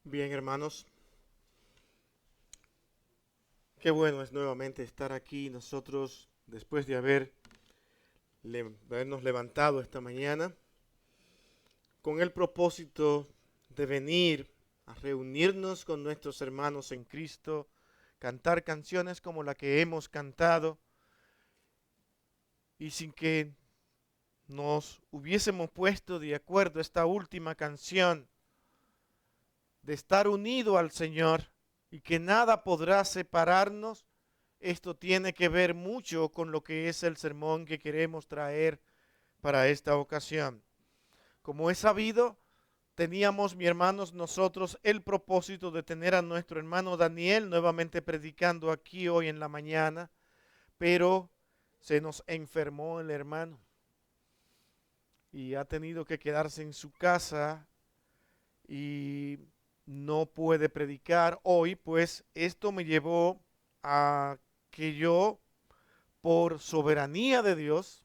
Bien, hermanos, qué bueno es nuevamente estar aquí nosotros después de habernos levantado esta mañana con el propósito de venir a reunirnos con nuestros hermanos en Cristo, cantar canciones como la que hemos cantado y sin que nos hubiésemos puesto de acuerdo esta última canción de estar unido al Señor y que nada podrá separarnos. Esto tiene que ver mucho con lo que es el sermón que queremos traer para esta ocasión. Como es sabido, teníamos, mis hermanos, nosotros el propósito de tener a nuestro hermano Daniel nuevamente predicando aquí hoy en la mañana, pero se nos enfermó el hermano y ha tenido que quedarse en su casa y no puede predicar hoy, pues esto me llevó a que yo, por soberanía de Dios,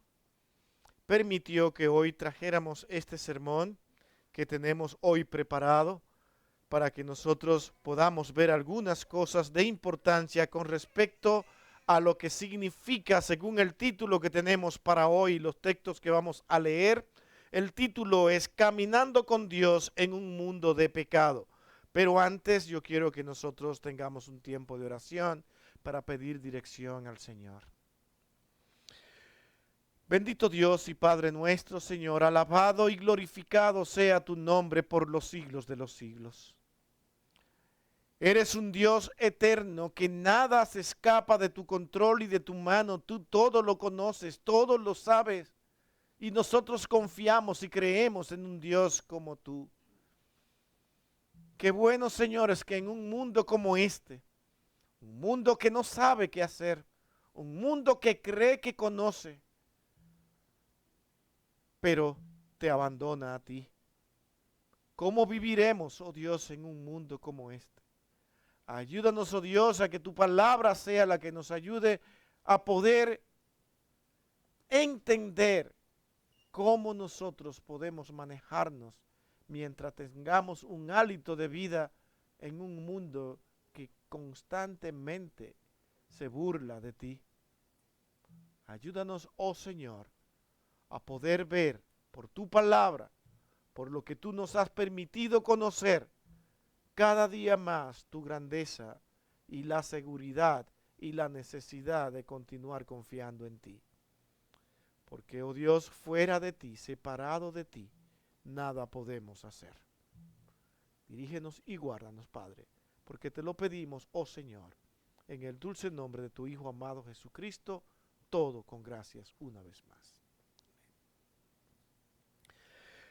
permitió que hoy trajéramos este sermón que tenemos hoy preparado para que nosotros podamos ver algunas cosas de importancia con respecto a lo que significa, según el título que tenemos para hoy, los textos que vamos a leer. El título es Caminando con Dios en un mundo de pecado. Pero antes yo quiero que nosotros tengamos un tiempo de oración para pedir dirección al Señor. Bendito Dios y Padre nuestro, Señor, alabado y glorificado sea tu nombre por los siglos de los siglos. Eres un Dios eterno que nada se escapa de tu control y de tu mano. Tú todo lo conoces, todo lo sabes. Y nosotros confiamos y creemos en un Dios como tú. Qué bueno, Señor, es que en un mundo como este, un mundo que no sabe qué hacer, un mundo que cree que conoce, pero te abandona a ti. ¿Cómo viviremos, oh Dios, en un mundo como este? Ayúdanos, oh Dios, a que tu palabra sea la que nos ayude a poder entender cómo nosotros podemos manejarnos mientras tengamos un hálito de vida en un mundo que constantemente se burla de ti. Ayúdanos, oh Señor, a poder ver por tu palabra, por lo que tú nos has permitido conocer, cada día más tu grandeza y la seguridad y la necesidad de continuar confiando en ti. Porque, oh Dios, fuera de ti, separado de ti, nada podemos hacer. Dirígenos y guárdanos, Padre, porque te lo pedimos, oh Señor, en el dulce nombre de tu Hijo amado Jesucristo, todo con gracias una vez más.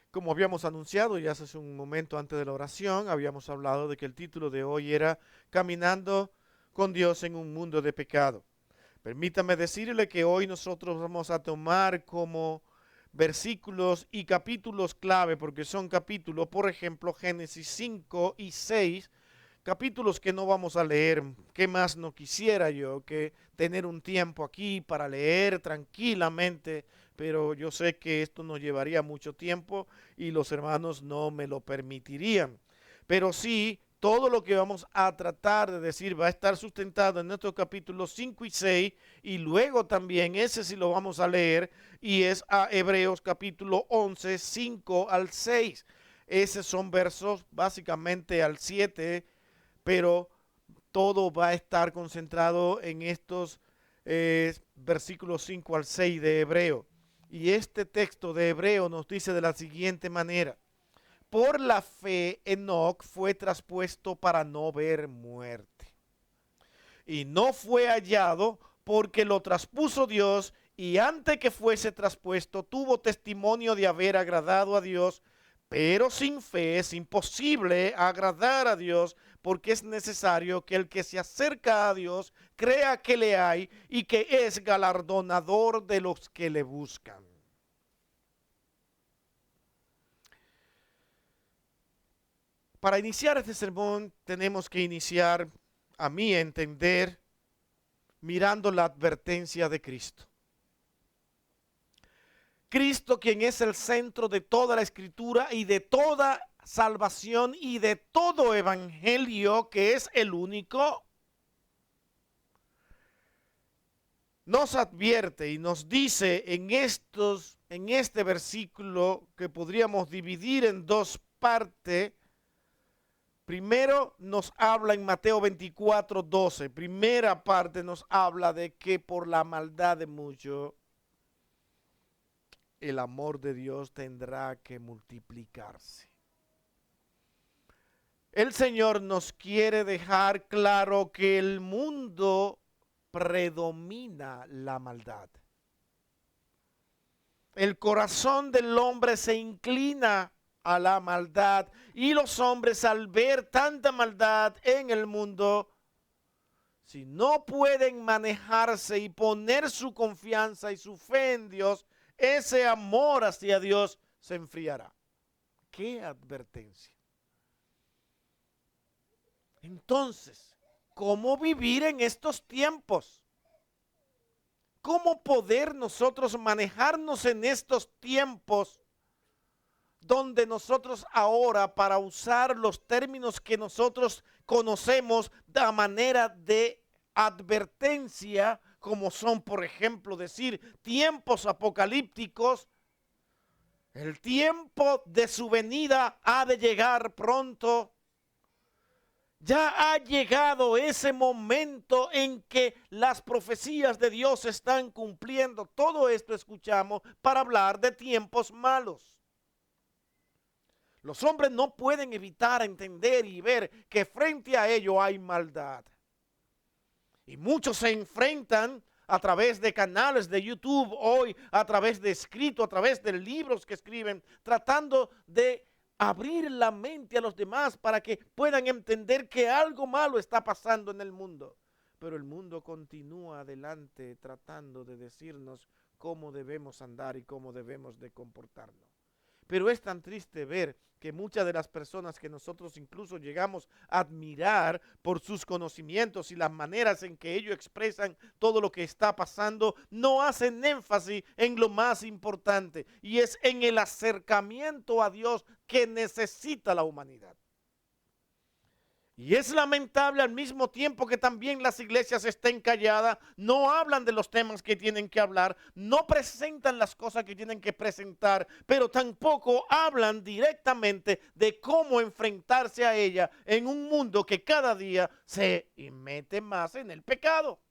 Como habíamos anunciado ya hace un momento antes de la oración, habíamos hablado de que el título de hoy era Caminando con Dios en un mundo de pecado. Permítame decirle que hoy nosotros vamos a tomar como versículos y capítulos clave, porque son capítulos, por ejemplo, Génesis 5 y 6, capítulos que no vamos a leer. ¿Qué más no quisiera yo que tener un tiempo aquí para leer tranquilamente? Pero yo sé que esto nos llevaría mucho tiempo y los hermanos no me lo permitirían. Pero sí, todo lo que vamos a tratar de decir va a estar sustentado en estos capítulos 5 y 6 y luego también ese sí lo vamos a leer y es a Hebreos capítulo 11, 5 al 6. Esos son versos básicamente al 7, pero todo va a estar concentrado en estos versículos 5 al 6 de Hebreo. Y este texto de Hebreo nos dice de la siguiente manera: por la fe Enoc fue traspuesto para no ver muerte. Y no fue hallado porque lo traspuso Dios, y antes que fuese traspuesto tuvo testimonio de haber agradado a Dios. Pero sin fe es imposible agradar a Dios, porque es necesario que el que se acerca a Dios crea que le hay y que es galardonador de los que le buscan. Para iniciar este sermón tenemos que iniciar, a mi entender, mirando la advertencia de Cristo. Cristo, quien es el centro de toda la escritura y de toda salvación y de todo evangelio, que es el único, nos advierte y nos dice en este versículo, que podríamos dividir en dos partes. Primero nos habla en Mateo 24:12. Primera parte nos habla de que por la maldad de muchos, el amor de Dios tendrá que multiplicarse. El Señor nos quiere dejar claro que el mundo predomina la maldad. El corazón del hombre se inclina a la maldad, y los hombres, al ver tanta maldad en el mundo, si no pueden manejarse y poner su confianza y su fe en Dios, ese amor hacia Dios se enfriará. ¡Qué advertencia! Entonces, ¿cómo vivir en estos tiempos? ¿Cómo poder nosotros manejarnos en estos tiempos donde nosotros ahora, para usar los términos que nosotros conocemos de manera de advertencia, como son, por ejemplo, decir tiempos apocalípticos, el tiempo de su venida ha de llegar pronto? Ya ha llegado ese momento en que las profecías de Dios se están cumpliendo. Todo esto escuchamos para hablar de tiempos malos. Los hombres no pueden evitar entender y ver que frente a ello hay maldad. Y muchos se enfrentan a través de canales de YouTube hoy, a través de escrito, a través de libros que escriben, tratando de abrir la mente a los demás para que puedan entender que algo malo está pasando en el mundo. Pero el mundo continúa adelante tratando de decirnos cómo debemos andar y cómo debemos de comportarnos. Pero es tan triste ver que muchas de las personas que nosotros incluso llegamos a admirar por sus conocimientos y las maneras en que ellos expresan todo lo que está pasando, no hacen énfasis en lo más importante, y es en el acercamiento a Dios que necesita la humanidad. Y es lamentable al mismo tiempo que también las iglesias estén calladas, no hablan de los temas que tienen que hablar, no presentan las cosas que tienen que presentar, pero tampoco hablan directamente de cómo enfrentarse a ella en un mundo que cada día se mete más en el pecado.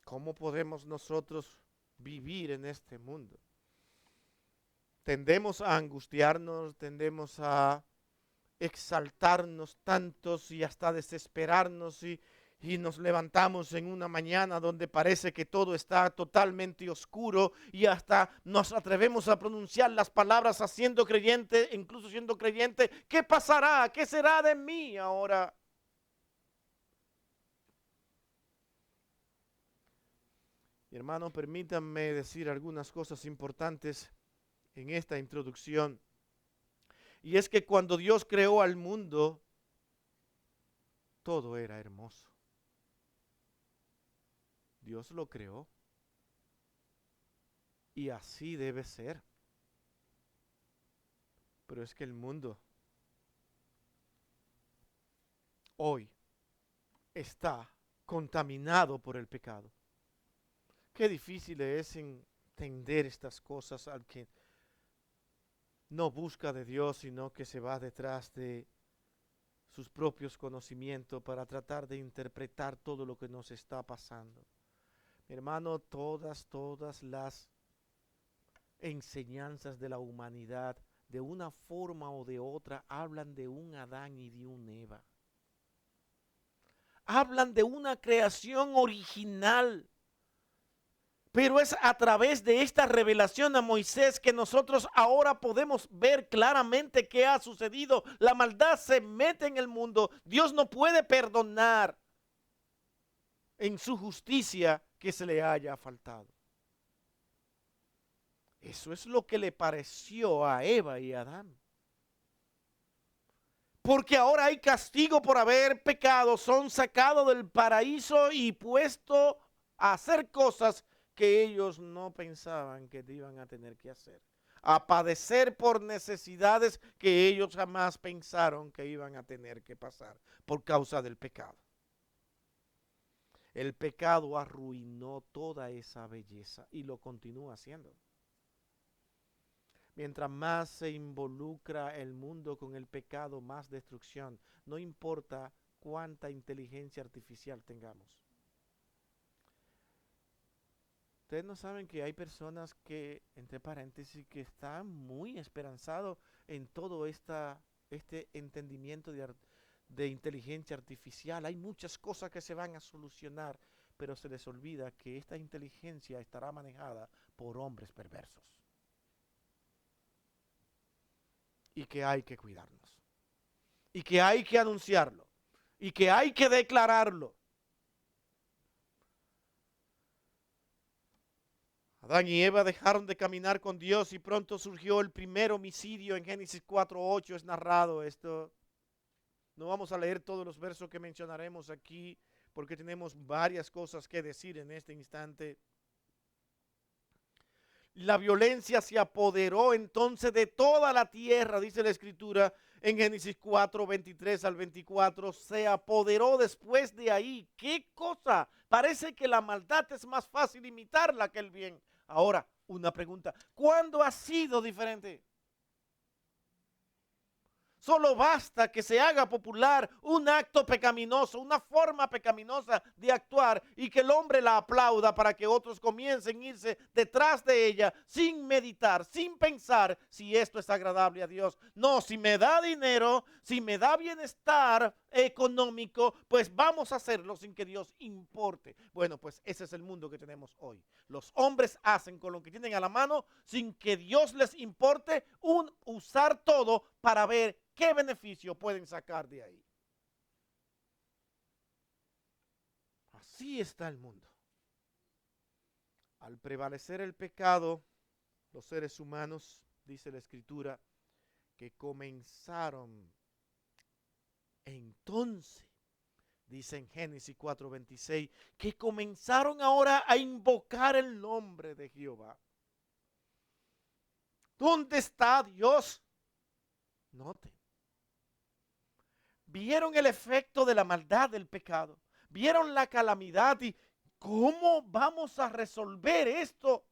¿Cómo podemos nosotros vivir en este mundo? Tendemos a angustiarnos, tendemos a exaltarnos tantos y hasta desesperarnos, y nos levantamos en una mañana donde parece que todo está totalmente oscuro y hasta nos atrevemos a pronunciar las palabras haciendo creyente, incluso siendo creyente: ¿qué pasará? ¿Qué será de mí ahora? Mi hermano, permítanme decir algunas cosas importantes en esta introducción. Y es que cuando Dios creó al mundo, todo era hermoso. Dios lo creó. Y así debe ser. Pero es que el mundo hoy está contaminado por el pecado. Qué difícil es entender estas cosas al que no busca de Dios, sino que se va detrás de sus propios conocimientos para tratar de interpretar todo lo que nos está pasando. Mi hermano, todas las enseñanzas de la humanidad, de una forma o de otra, hablan de un Adán y de un Eva. Hablan de una creación original. Pero es a través de esta revelación a Moisés que nosotros ahora podemos ver claramente qué ha sucedido. La maldad se mete en el mundo. Dios no puede perdonar en su justicia que se le haya faltado. Eso es lo que le pareció a Eva y a Adán. Porque ahora hay castigo por haber pecado. Son sacados del paraíso y puestos a hacer cosas que ellos no pensaban que iban a tener que hacer. a padecer por necesidades que ellos jamás pensaron que iban a tener que pasar por causa del pecado. El pecado arruinó toda esa belleza y lo continúa haciendo. Mientras más se involucra el mundo con el pecado, más destrucción. No importa cuánta inteligencia artificial tengamos. Ustedes no saben que hay personas que, entre paréntesis, que están muy esperanzados en todo este entendimiento de inteligencia artificial. Hay muchas cosas que se van a solucionar, pero se les olvida que esta inteligencia estará manejada por hombres perversos. Y que hay que cuidarnos. Y que hay que anunciarlo. Y que hay que declararlo. Adán y Eva dejaron de caminar con Dios y pronto surgió el primer homicidio. En Génesis 4:8 es narrado esto. No vamos a leer todos los versos que mencionaremos aquí porque tenemos varias cosas que decir en este instante. La violencia se apoderó entonces de toda la tierra, dice la Escritura en Génesis 4:23 al 24. Se apoderó después de ahí. ¿Qué cosa? Parece que la maldad es más fácil imitarla que el bien. Ahora, una pregunta. ¿Cuándo ha sido diferente? Solo basta que se haga popular un acto pecaminoso, una forma pecaminosa de actuar y que el hombre la aplauda para que otros comiencen a irse detrás de ella sin meditar, sin pensar si esto es agradable a Dios. No, si me da dinero, si me da bienestar económico, pues vamos a hacerlo sin que Dios importe. Bueno, pues ese es el mundo que tenemos hoy. Los hombres hacen con lo que tienen a la mano sin que Dios les importe usar todo para ver ¿qué beneficio pueden sacar de ahí? Así está el mundo. Al prevalecer el pecado, los seres humanos, dice la Escritura, que comenzaron entonces, dice en Génesis 4:26, que comenzaron ahora a invocar el nombre de Jehová. ¿Dónde está Dios? Noten. Vieron el efecto de la maldad del pecado. Vieron la calamidad y ¿cómo vamos a resolver esto?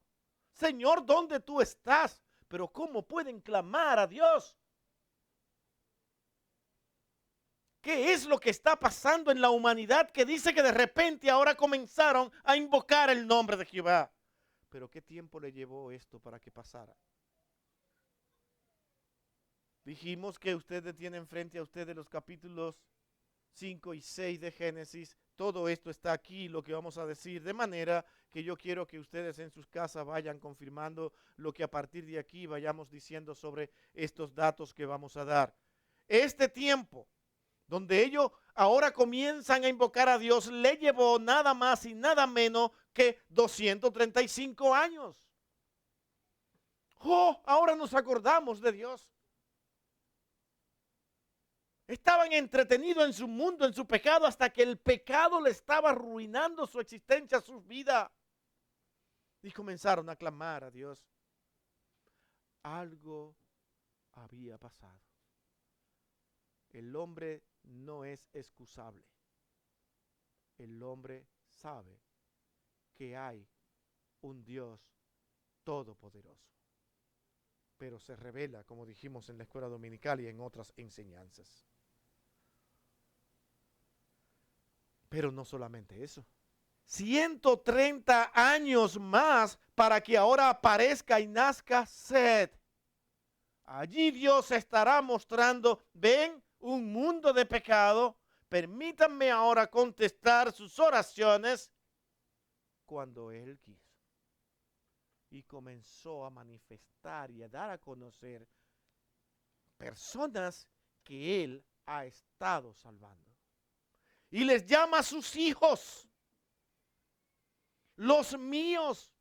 Señor, ¿dónde tú estás? Pero ¿cómo pueden clamar a Dios? ¿Qué es lo que está pasando en la humanidad que dice que de repente ahora comenzaron a invocar el nombre de Jehová? Pero ¿qué tiempo le llevó esto para que pasara? Dijimos que ustedes tienen frente a ustedes los capítulos 5 y 6 de Génesis. Todo esto está aquí, lo que vamos a decir, de manera que yo quiero que ustedes en sus casas vayan confirmando lo que a partir de aquí vayamos diciendo sobre estos datos que vamos a dar. Este tiempo, donde ellos ahora comienzan a invocar a Dios, le llevó nada más y nada menos que 235 años. Oh, ahora nos acordamos de Dios. Estaban entretenidos en su mundo, en su pecado, hasta que el pecado le estaba arruinando su existencia, su vida. Y comenzaron a clamar a Dios. Algo había pasado. El hombre no es excusable. El hombre sabe que hay un Dios todopoderoso. Pero se revela, como dijimos en la escuela dominical y en otras enseñanzas. Pero no solamente eso. 130 años más para que ahora aparezca y nazca Set. Allí Dios estará mostrando, ven, un mundo de pecado. Permítanme ahora contestar sus oraciones cuando Él quiso. Y comenzó a manifestar y a dar a conocer personas que Él ha estado salvando. Y les llama a sus hijos, los míos.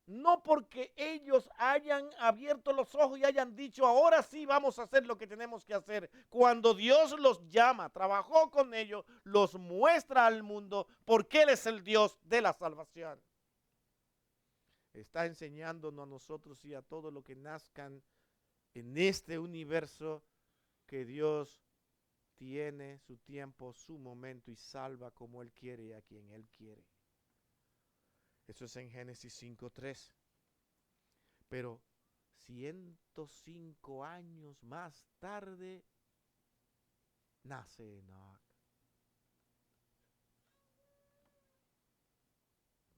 No porque ellos hayan abierto los ojos y hayan dicho, ahora sí vamos a hacer lo que tenemos que hacer. Cuando Dios los llama, trabajó con ellos, los muestra al mundo porque Él es el Dios de la salvación. está enseñándonos a nosotros y a todos los que nazcan en este universo que Dios tiene su tiempo, su momento y salva como Él quiere y a quien Él quiere. Eso es en Génesis 5:3. Pero 105 años más tarde nace Enoch.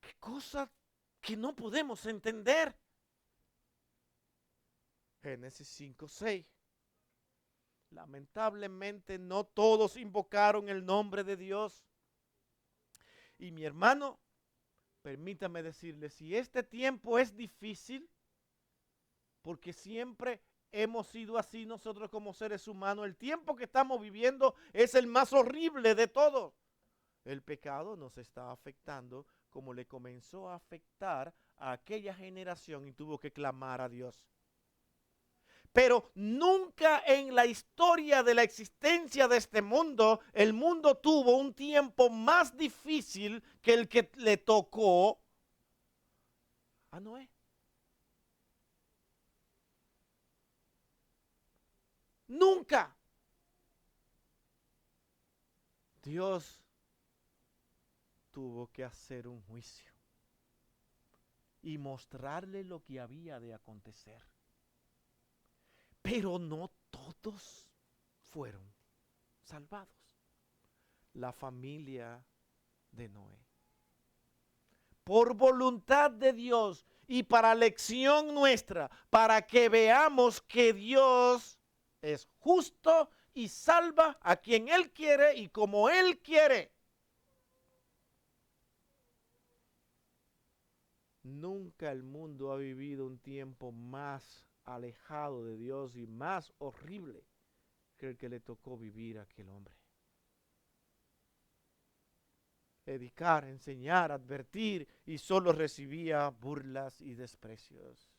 ¿Qué cosa que no podemos entender? Génesis 5:6. Lamentablemente no todos invocaron el nombre de Dios. Y mi hermano, permítame decirle, si este tiempo es difícil, porque siempre hemos sido así nosotros como seres humanos, el tiempo que estamos viviendo es el más horrible de todos. El pecado nos está afectando como le comenzó a afectar a aquella generación y tuvo que clamar a Dios. Pero nunca en la historia de la existencia de este mundo, el mundo tuvo un tiempo más difícil que el que le tocó a Noé. Nunca. Dios tuvo que hacer un juicio y mostrarle lo que había de acontecer. Pero no todos fueron salvados. La familia de Noé. Por voluntad de Dios y para lección nuestra, para que veamos que Dios es justo y salva a quien Él quiere y como Él quiere. Nunca el mundo ha vivido un tiempo más alejado de Dios y más horrible que el que le tocó vivir a aquel hombre. Edificar, enseñar, advertir y solo recibía burlas y desprecios.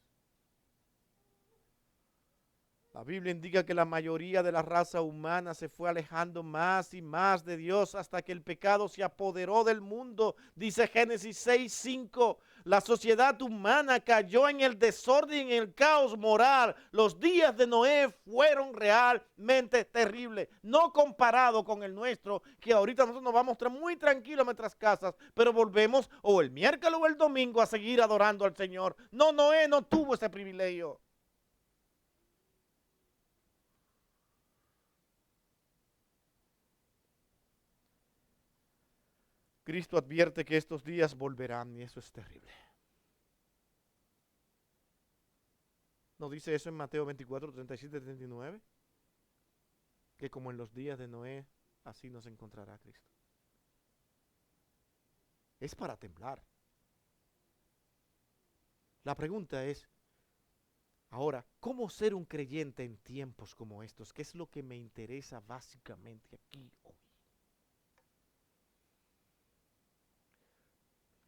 La Biblia indica que la mayoría de la raza humana se fue alejando más y más de Dios hasta que el pecado se apoderó del mundo. Dice Génesis 6:5, la sociedad humana cayó en el desorden y en el caos moral. Los días de Noé fueron realmente terribles, no comparado con el nuestro, que ahorita nosotros nos vamos muy tranquilos a nuestras casas, pero volvemos o el miércoles o el domingo a seguir adorando al Señor. No, Noé no tuvo ese privilegio. Cristo advierte que estos días volverán y eso es terrible. ¿No dice eso en Mateo 24, 37, 39? Que como en los días de Noé, así nos encontrará Cristo. Es para temblar. La pregunta es, ahora, ¿cómo ser un creyente en tiempos como estos? ¿Qué es lo que me interesa básicamente aquí hoy?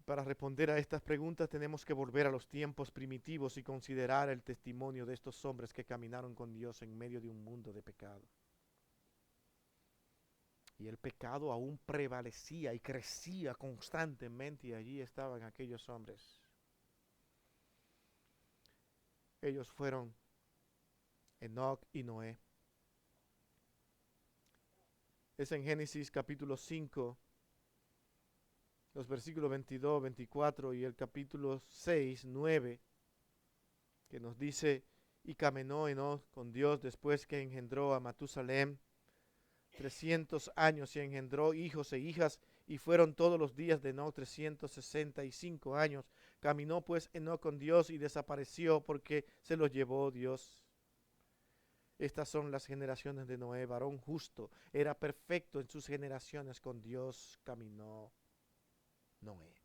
Para responder a estas preguntas tenemos que volver a los tiempos primitivos y considerar el testimonio de estos hombres que caminaron con Dios en medio de un mundo de pecado. Y el pecado aún prevalecía y crecía constantemente y allí estaban aquellos hombres. Ellos fueron Enoc y Noé. Es en Génesis capítulo 5, los versículos 22, 24 y el capítulo 6, 9, que nos dice, y caminó Enoc con Dios después que engendró a Matusalem 300 años y engendró hijos e hijas, y fueron todos los días de Enoc 365 años. Caminó pues Enoc con Dios y desapareció porque se lo llevó Dios. Estas son las generaciones de Noé, varón justo, era perfecto en sus generaciones, con Dios caminó Noé.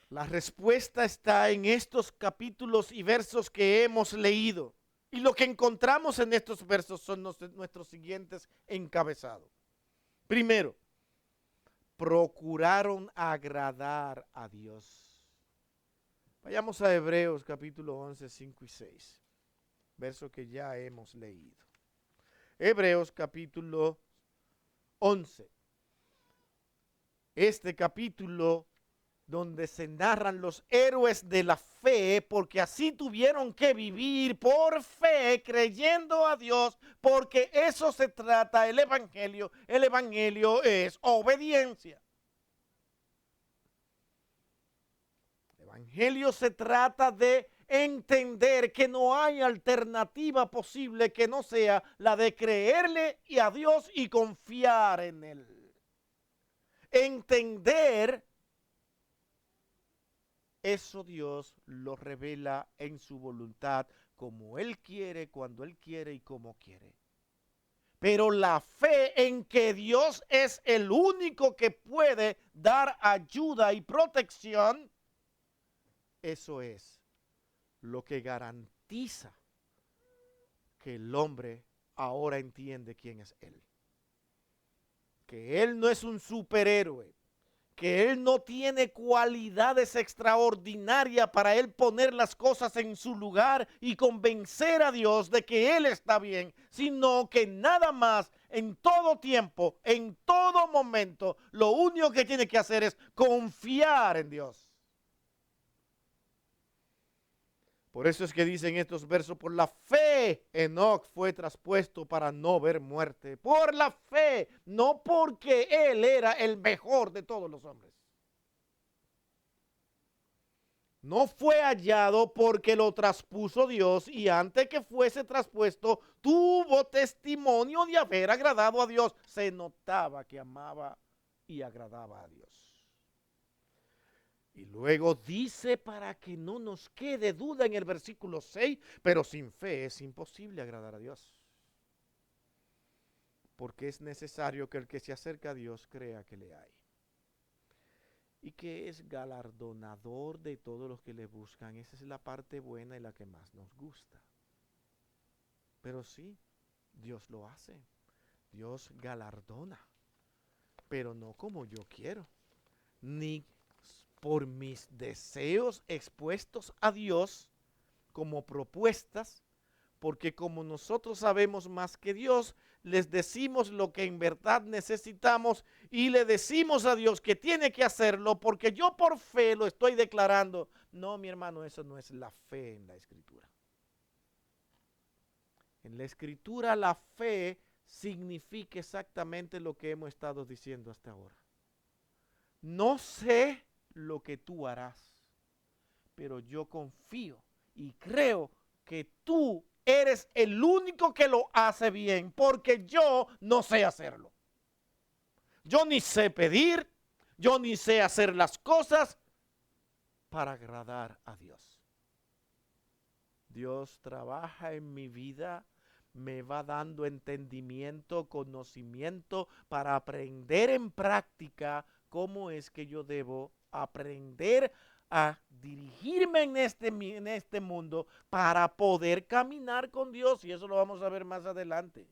La respuesta está en estos capítulos y versos que hemos leído. Y lo que encontramos en estos versos son nuestros siguientes encabezados. Primero, procuraron agradar a Dios. Vayamos a Hebreos capítulo 11, 5 y 6, verso que ya hemos leído. Hebreos capítulo 11. este capítulo donde se narran los héroes de la fe, porque así tuvieron que vivir por fe, creyendo a Dios, porque eso se trata el Evangelio. El Evangelio es obediencia. El Evangelio se trata de entender que no hay alternativa posible que no sea la de creerle a Dios y confiar en Él. Entender eso Dios lo revela en su voluntad, como Él quiere, cuando Él quiere y como quiere. Pero la fe en que Dios es el único que puede dar ayuda y protección, eso es lo que garantiza que el hombre ahora entiende quién es Él. Que Él no es un superhéroe, que Él no tiene cualidades extraordinarias para Él poner las cosas en su lugar y convencer a Dios de que Él está bien, sino que nada más, en todo tiempo, en todo momento, lo único que tiene que hacer es confiar en Dios. Por eso es que dicen estos versos, por la fe Enoc fue traspuesto para no ver muerte. Por la fe, no porque él era el mejor de todos los hombres. No fue hallado porque lo traspuso Dios y antes que fuese traspuesto tuvo testimonio de haber agradado a Dios. Se notaba que amaba y agradaba a Dios. Y luego dice para que no nos quede duda en el versículo 6, pero sin fe es imposible agradar a Dios. Porque es necesario que el que se acerca a Dios crea que le hay. Y que es galardonador de todos los que le buscan. Esa es la parte buena y la que más nos gusta. Pero sí, Dios lo hace. Dios galardona. Pero no como yo quiero. Ni por mis deseos expuestos a Dios como propuestas, porque como nosotros sabemos más que Dios, les decimos lo que en verdad necesitamos y le decimos a Dios que tiene que hacerlo porque yo por fe lo estoy declarando. No, mi hermano, eso no es la fe en la Escritura. En la Escritura la fe significa exactamente lo que hemos estado diciendo hasta ahora. No sé lo que tú harás, pero yo confío y creo que tú eres el único que lo hace bien, porque yo no sé hacerlo. Yo ni sé pedir, yo ni sé hacer las cosas para agradar a Dios. Dios trabaja en mi vida, me va dando entendimiento, conocimiento para aprender en práctica cómo es que yo debo aprender a dirigirme en este mundo para poder caminar con Dios. Y eso lo vamos a ver más adelante.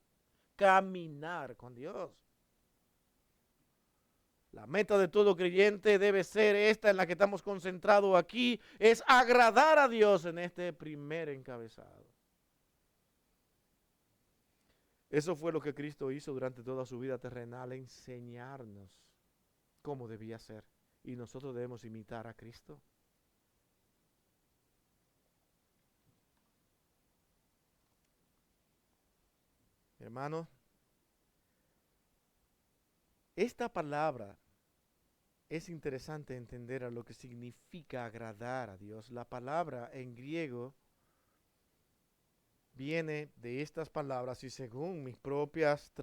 Caminar con Dios. La meta de todo creyente debe ser esta en la que estamos concentrados aquí, es agradar a Dios en este primer encabezado. Eso fue lo que Cristo hizo durante toda su vida terrenal, enseñarnos cómo debía ser. Y nosotros debemos imitar a Cristo. Hermano, esta palabra es interesante entender a lo que significa agradar a Dios. La palabra en griego viene de estas palabras y según mis propias,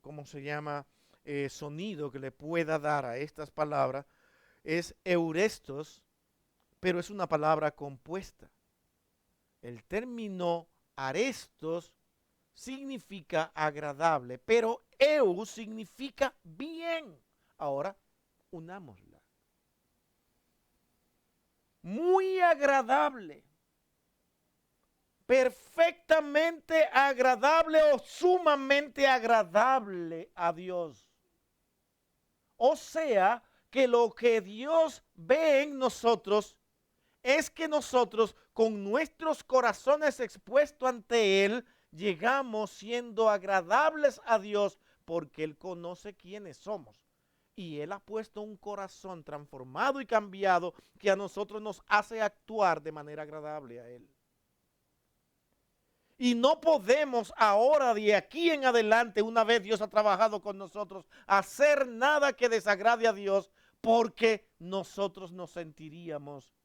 ¿cómo se llama? Sonido que le pueda dar a estas palabras, es eurestos, pero es una palabra compuesta. El término arestos significa agradable, pero eu significa bien. Ahora, unámosla. Muy agradable. Perfectamente agradable o sumamente agradable a Dios. O sea, que lo que Dios ve en nosotros es que nosotros con nuestros corazones expuestos ante Él llegamos siendo agradables a Dios porque Él conoce quiénes somos. y Él ha puesto un corazón transformado y cambiado que a nosotros nos hace actuar de manera agradable a Él. Y no podemos ahora, de aquí en adelante, una vez Dios ha trabajado con nosotros, hacer nada que desagrade a Dios, porque nosotros nos sentiríamos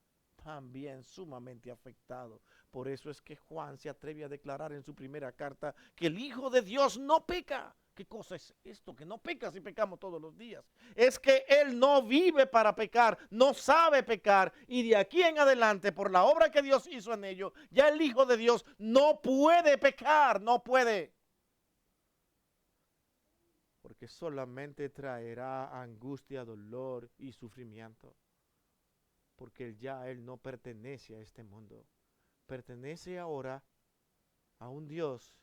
también sumamente afectados. Por eso es que Juan se atreve a declarar en su primera carta que el Hijo de Dios no peca. ¿Qué cosa es esto? Que no peca si pecamos todos los días. Es que Él no vive para pecar, no sabe pecar. Y de aquí en adelante, por la obra que Dios hizo en ello, ya el Hijo de Dios no puede pecar, no puede. Porque solamente traerá angustia, dolor y sufrimiento. Porque ya Él no pertenece a este mundo. Pertenece ahora a un Dios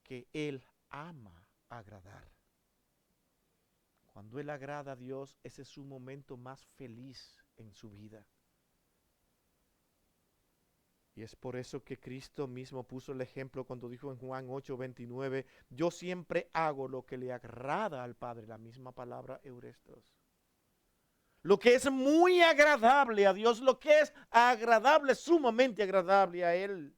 que Él ama agradar. Cuando Él agrada a Dios, ese es su momento más feliz en su vida. Y es por eso que Cristo mismo puso el ejemplo cuando dijo en Juan 8:29, yo siempre hago lo que le agrada al Padre, la misma palabra eurestos. Lo que es muy agradable a Dios, lo que es agradable, sumamente agradable a Él.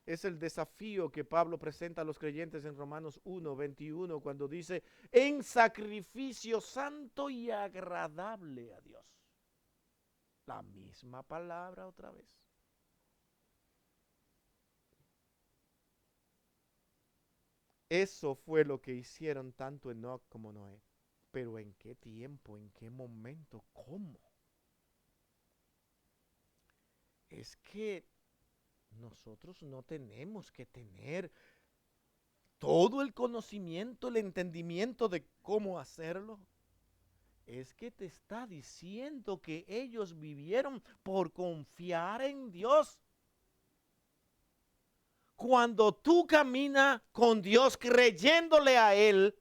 Es el desafío que Pablo presenta a los creyentes en Romanos 1:21 cuando dice, en sacrificio santo y agradable a Dios. La misma palabra otra vez. Eso fue lo que hicieron tanto Enoc como Noé. Pero ¿en qué tiempo? ¿En qué momento? ¿Cómo? Es que nosotros no tenemos que tener todo el conocimiento, el entendimiento de cómo hacerlo. Es que te está diciendo que ellos vivieron por confiar en Dios. Cuando tú caminas con Dios creyéndole a Él,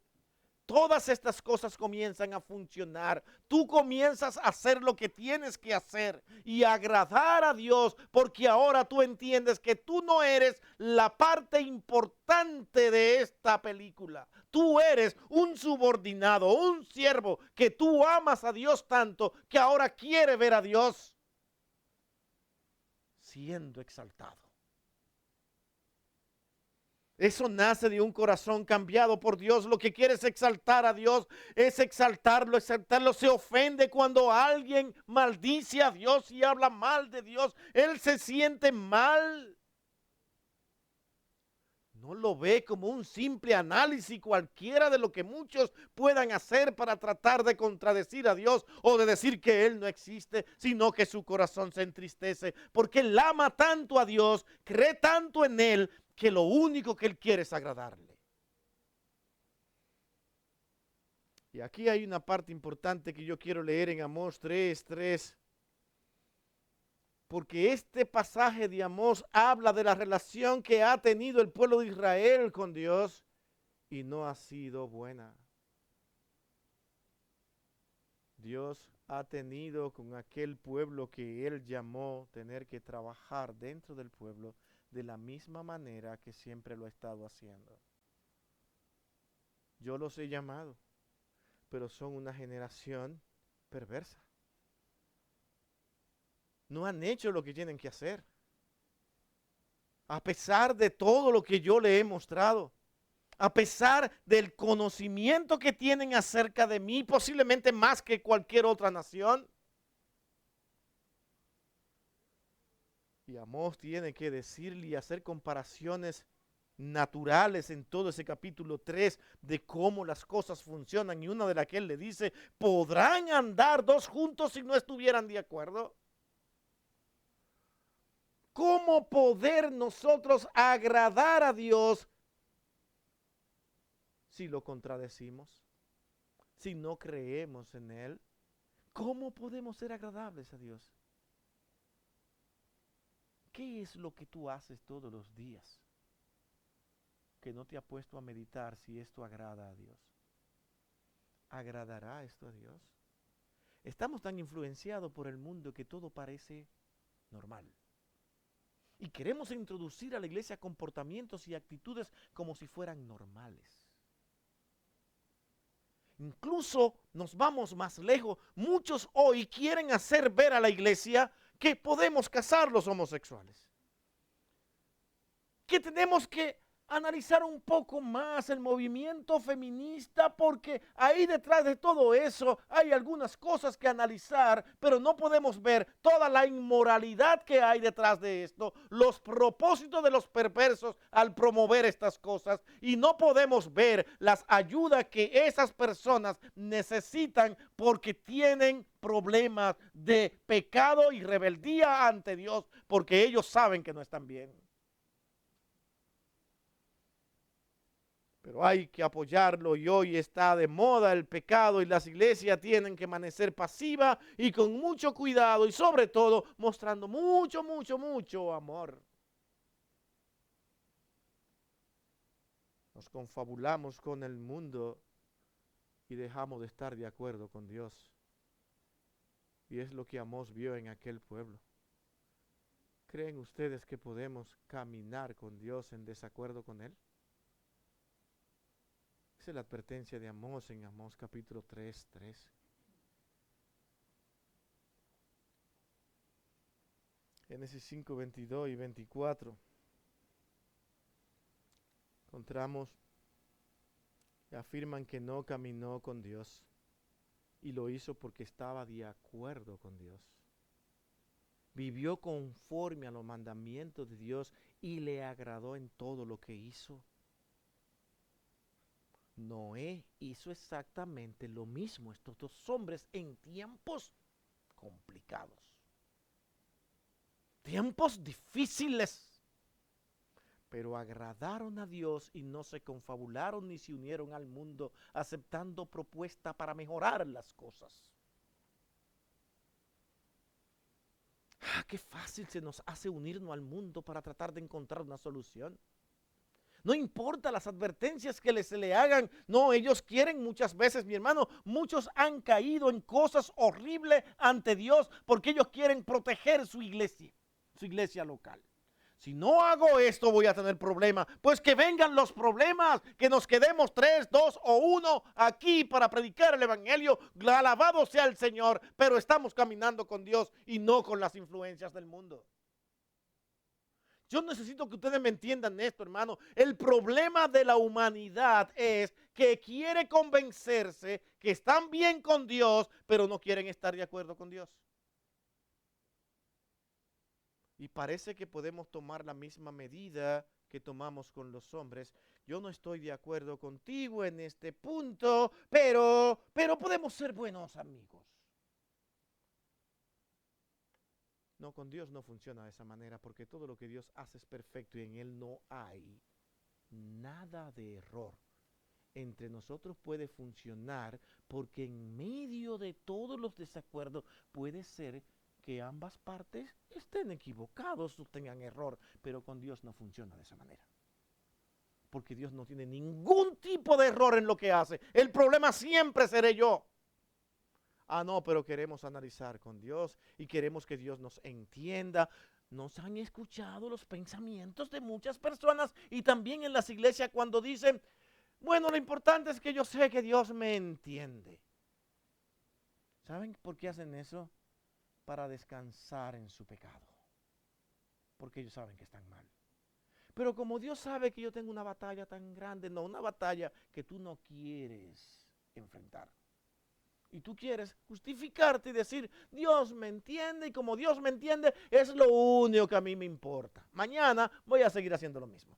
todas estas cosas comienzan a funcionar. Tú comienzas a hacer lo que tienes que hacer y agradar a Dios, porque ahora tú entiendes que tú no eres la parte importante de esta película. Tú eres un subordinado, un siervo, que tú amas a Dios tanto que ahora quiere ver a Dios siendo exaltado. Eso nace de un corazón cambiado por Dios. Lo que quiere es exaltar a Dios, es exaltarlo, exaltarlo. Se ofende cuando alguien maldice a Dios y habla mal de Dios. Él se siente mal. No lo ve como un simple análisis cualquiera de lo que muchos puedan hacer para tratar de contradecir a Dios o de decir que Él no existe, sino que su corazón se entristece porque Él ama tanto a Dios, cree tanto en Él, que lo único que Él quiere es agradarle. Y aquí hay una parte importante que yo quiero leer en Amós 3:3. Porque este pasaje de Amós habla de la relación que ha tenido el pueblo de Israel con Dios y no ha sido buena. Dios ha tenido con aquel pueblo que Él llamó tener que trabajar dentro del pueblo de la misma manera que siempre lo ha estado haciendo. Yo los he llamado, pero son una generación perversa. No han hecho lo que tienen que hacer. A pesar de todo lo que yo le he mostrado, a pesar del conocimiento que tienen acerca de mí, posiblemente más que cualquier otra nación. Y Amós tiene que decirle y hacer comparaciones naturales en todo ese capítulo 3 de cómo las cosas funcionan. Y una de las que él le dice, ¿podrán andar dos juntos si no estuvieran de acuerdo? ¿Cómo poder nosotros agradar a Dios si lo contradecimos? Si no creemos en Él, ¿cómo podemos ser agradables a Dios? ¿Qué es lo que tú haces todos los días que no te ha puesto a meditar si esto agrada a Dios? ¿Agradará esto a Dios? Estamos tan influenciados por el mundo que todo parece normal. Y queremos introducir a la iglesia comportamientos y actitudes como si fueran normales. Incluso nos vamos más lejos. Muchos hoy quieren hacer ver a la iglesia que podemos casar los homosexuales. Que tenemos que analizar un poco más el movimiento feminista, porque ahí detrás de todo eso hay algunas cosas que analizar, pero no podemos ver toda la inmoralidad que hay detrás de esto, los propósitos de los perversos al promover estas cosas, y no podemos ver las ayudas que esas personas necesitan porque tienen problemas de pecado y rebeldía ante Dios, porque ellos saben que no están bien. Pero hay que apoyarlo, y hoy está de moda el pecado y las iglesias tienen que permanecer pasivas y con mucho cuidado, y sobre todo mostrando mucho amor. Nos confabulamos con el mundo y dejamos de estar de acuerdo con Dios. Y es lo que Amós vio en aquel pueblo. ¿Creen ustedes que podemos caminar con Dios en desacuerdo con Él? Esa es la advertencia de Amós en Amós capítulo 3:3. Génesis 5:22 y 24. Encontramos que afirman que no caminó con Dios y lo hizo porque estaba de acuerdo con Dios. Vivió conforme a los mandamientos de Dios y le agradó en todo lo que hizo. Noé hizo exactamente lo mismo, estos dos hombres, en tiempos complicados, tiempos difíciles, pero agradaron a Dios y no se confabularon ni se unieron al mundo, aceptando propuestas para mejorar las cosas. Qué fácil se nos hace unirnos al mundo para tratar de encontrar una solución. No importa las advertencias que se le hagan. No, ellos quieren muchas veces, mi hermano, muchos han caído en cosas horribles ante Dios porque ellos quieren proteger su iglesia local. Si no hago esto voy a tener problemas. Pues que vengan los problemas, que nos quedemos 3, 2 o 1 aquí para predicar el evangelio. Alabado sea el Señor, pero estamos caminando con Dios y no con las influencias del mundo. Yo necesito que ustedes me entiendan esto, hermano. El problema de la humanidad es que quiere convencerse que están bien con Dios, pero no quieren estar de acuerdo con Dios. Y parece que podemos tomar la misma medida que tomamos con los hombres. Yo no estoy de acuerdo contigo en este punto, pero podemos ser buenos amigos. No, con Dios no funciona de esa manera, porque todo lo que Dios hace es perfecto y en Él no hay nada de error. Entre nosotros puede funcionar porque en medio de todos los desacuerdos puede ser que ambas partes estén equivocados o tengan error, pero con Dios no funciona de esa manera. Porque Dios no tiene ningún tipo de error en lo que hace. El problema siempre seré yo. No, pero queremos analizar con Dios y queremos que Dios nos entienda. Nos han escuchado los pensamientos de muchas personas y también en las iglesias cuando dicen, bueno, lo importante es que yo sé que Dios me entiende. ¿Saben por qué hacen eso? Para descansar en su pecado. Porque ellos saben que están mal. Pero como Dios sabe que yo tengo una batalla tan grande, no, una batalla que tú no quieres enfrentar. Y tú quieres justificarte y decir, Dios me entiende y como Dios me entiende es lo único que a mí me importa. Mañana voy a seguir haciendo lo mismo.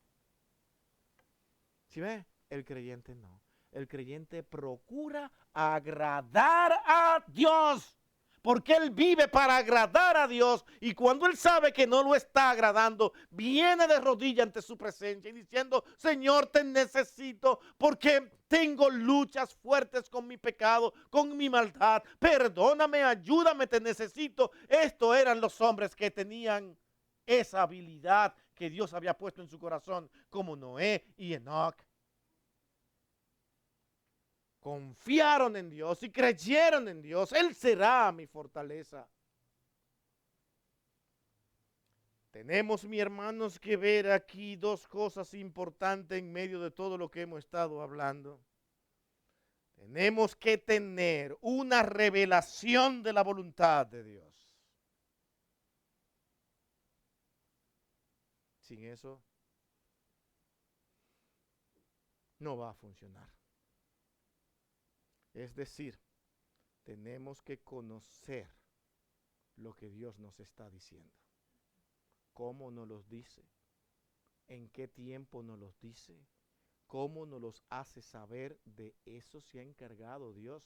¿Sí ve? El creyente no. El creyente procura agradar a Dios. Porque Él vive para agradar a Dios. Y cuando Él sabe que no lo está agradando, viene de rodillas ante su presencia y diciendo, Señor, te necesito porque tengo luchas fuertes con mi pecado, con mi maldad. Perdóname, ayúdame, te necesito. Estos eran los hombres que tenían esa habilidad que Dios había puesto en su corazón, como Noé y Enoc. Confiaron en Dios y creyeron en Dios. Él será mi fortaleza. Tenemos, mis hermanos, que ver aquí dos cosas importantes en medio de todo lo que hemos estado hablando. Tenemos que tener una revelación de la voluntad de Dios. Sin eso, no va a funcionar. Es decir, tenemos que conocer lo que Dios nos está diciendo. ¿Cómo nos los dice? ¿En qué tiempo nos los dice? ¿Cómo nos los hace saber? De eso se ha encargado Dios.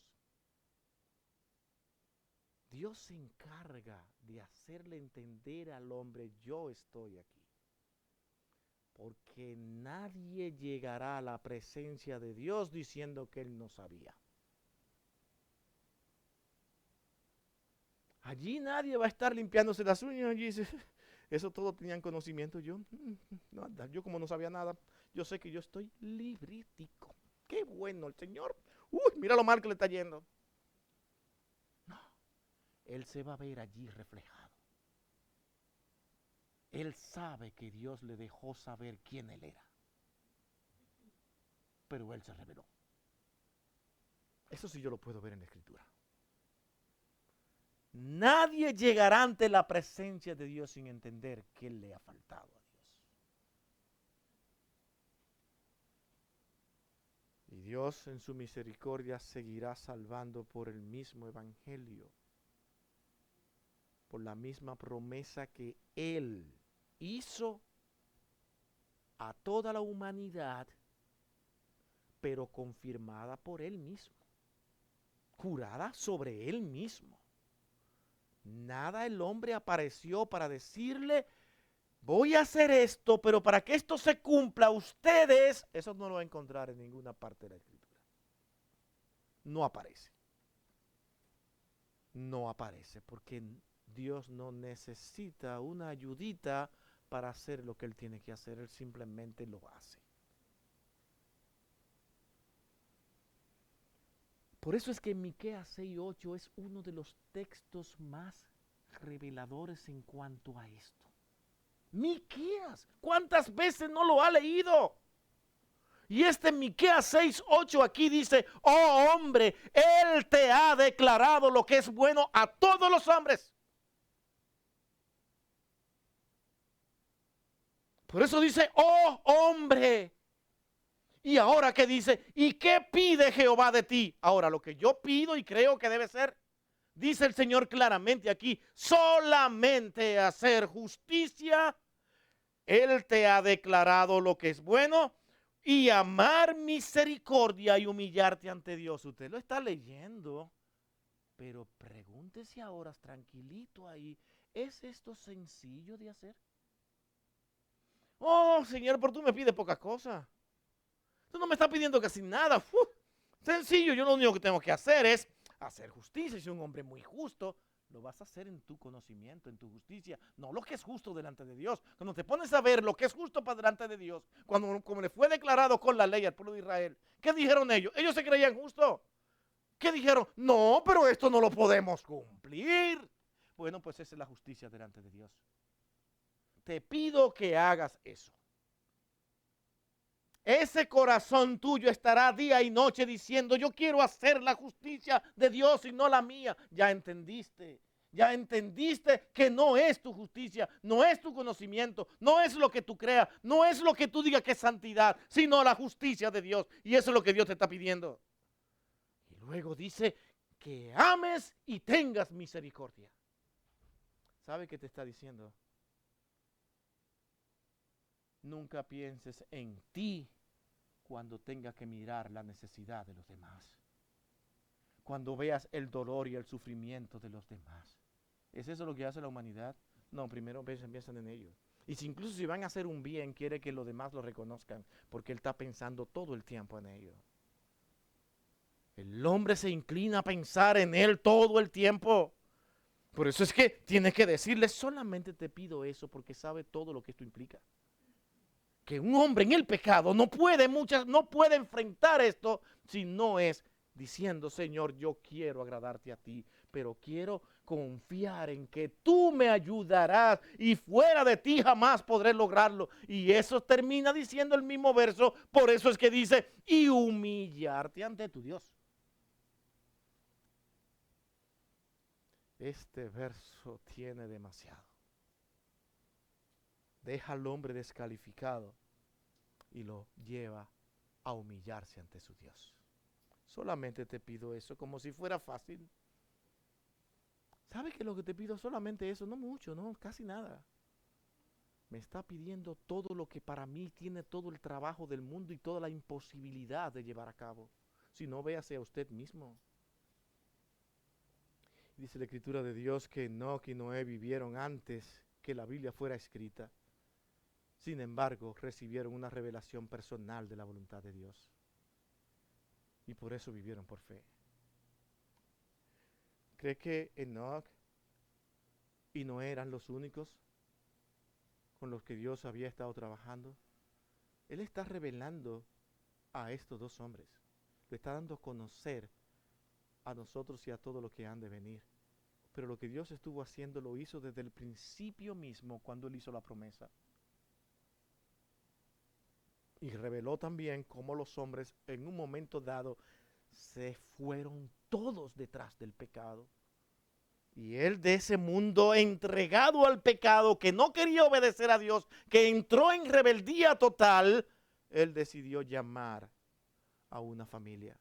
Dios se encarga de hacerle entender al hombre: yo estoy aquí. Porque nadie llegará a la presencia de Dios diciendo que él no sabía. Allí nadie va a estar limpiándose las uñas. Allí dice, eso todo tenían conocimiento. Yo como no sabía nada, yo sé que yo estoy librítico. Qué bueno el Señor. Mira lo mal que le está yendo. No, él se va a ver allí reflejado. Él sabe que Dios le dejó saber quién él era. Pero él se reveló. Eso sí yo lo puedo ver en la Escritura. Nadie llegará ante la presencia de Dios sin entender qué le ha faltado a Dios. Y Dios en su misericordia seguirá salvando por el mismo evangelio, por la misma promesa que Él hizo a toda la humanidad, pero confirmada por Él mismo, jurada sobre Él mismo. Nada el hombre apareció para decirle: voy a hacer esto, pero para que esto se cumpla, ustedes, eso no lo va a encontrar en ninguna parte de la Escritura. No aparece. No aparece, porque Dios no necesita una ayudita para hacer lo que Él tiene que hacer. Él simplemente lo hace. Por eso es que Miqueas 6:8 es uno de los textos más reveladores en cuanto a esto. Miqueas, ¿cuántas veces no lo ha leído? Y Miqueas 6:8 aquí dice: oh hombre, Él te ha declarado lo que es bueno a todos los hombres. Por eso dice: oh hombre. Y ahora ¿qué dice? ¿Y qué pide Jehová de ti? Ahora, lo que yo pido y creo que debe ser, dice el Señor claramente aquí: solamente hacer justicia. Él te ha declarado lo que es bueno, y amar misericordia y humillarte ante Dios. Usted lo está leyendo, pero pregúntese ahora tranquilito ahí: ¿es esto sencillo de hacer? Oh, Señor, pero tú me pides pocas cosas. Tú no me estás pidiendo casi nada. Sencillo, yo lo único que tengo que hacer es hacer justicia. Soy un hombre muy justo. Lo vas a hacer en tu conocimiento, en tu justicia, no lo que es justo delante de Dios. Cuando te pones a ver lo que es justo para delante de Dios, como le fue declarado con la ley al pueblo de Israel, ¿qué dijeron ellos? Ellos se creían justos. ¿Qué dijeron? No, pero esto no lo podemos cumplir. Bueno, pues esa es la justicia delante de Dios. Te pido que hagas eso. Ese corazón tuyo estará día y noche diciendo: yo quiero hacer la justicia de Dios y no la mía. Ya entendiste que no es tu justicia, no es tu conocimiento, no es lo que tú creas, no es lo que tú digas que es santidad, sino la justicia de Dios. Y eso es lo que Dios te está pidiendo. Y luego dice: que ames y tengas misericordia. ¿Sabe qué te está diciendo? Nunca pienses en ti cuando tengas que mirar la necesidad de los demás. Cuando veas el dolor y el sufrimiento de los demás. ¿Es eso lo que hace la humanidad? No, primero piensan en ellos. Y si incluso si van a hacer un bien, quiere que los demás lo reconozcan, porque él está pensando todo el tiempo en ellos. El hombre se inclina a pensar en él todo el tiempo. Por eso es que tienes que decirle: solamente te pido eso, porque sabe todo lo que esto implica. Que un hombre en el pecado no puede enfrentar esto si no es diciendo: Señor, yo quiero agradarte a ti, pero quiero confiar en que tú me ayudarás y fuera de ti jamás podré lograrlo. Y eso termina diciendo el mismo verso. Por eso es que dice: y humillarte ante tu Dios. Este verso tiene demasiado. Deja al hombre descalificado y lo lleva a humillarse ante su Dios. Solamente te pido eso, como si fuera fácil. ¿Sabes que lo que te pido solamente eso? No mucho, no, casi nada. Me está pidiendo todo lo que para mí tiene todo el trabajo del mundo y toda la imposibilidad de llevar a cabo. Si no, véase a usted mismo. Dice la Escritura de Dios que Enoc y Noé vivieron antes que la Biblia fuera escrita. Sin embargo, recibieron una revelación personal de la voluntad de Dios. Y por eso vivieron por fe. ¿Cree que Enoc y Noé eran los únicos con los que Dios había estado trabajando? Él está revelando a estos dos hombres. Lo está dando a conocer a nosotros y a todo lo que han de venir. Pero lo que Dios estuvo haciendo lo hizo desde el principio mismo cuando Él hizo la promesa. Y reveló también cómo los hombres en un momento dado se fueron todos detrás del pecado. Y él, de ese mundo entregado al pecado, que no quería obedecer a Dios, que entró en rebeldía total, él decidió llamar a una familia.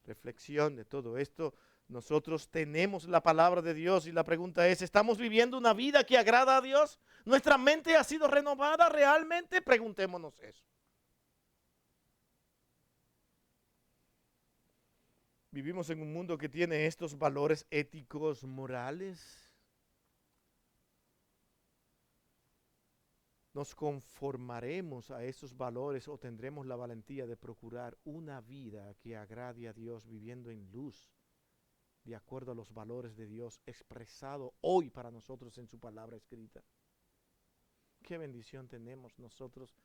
Reflexión de todo esto. Nosotros tenemos la palabra de Dios y la pregunta es, ¿estamos viviendo una vida que agrada a Dios? ¿Nuestra mente ha sido renovada realmente? Preguntémonos eso. Vivimos en un mundo que tiene estos valores éticos, morales. ¿Nos conformaremos a esos valores o tendremos la valentía de procurar una vida que agrade a Dios viviendo en luz, de acuerdo a los valores de Dios expresado hoy para nosotros en su palabra escrita? Qué bendición tenemos nosotros,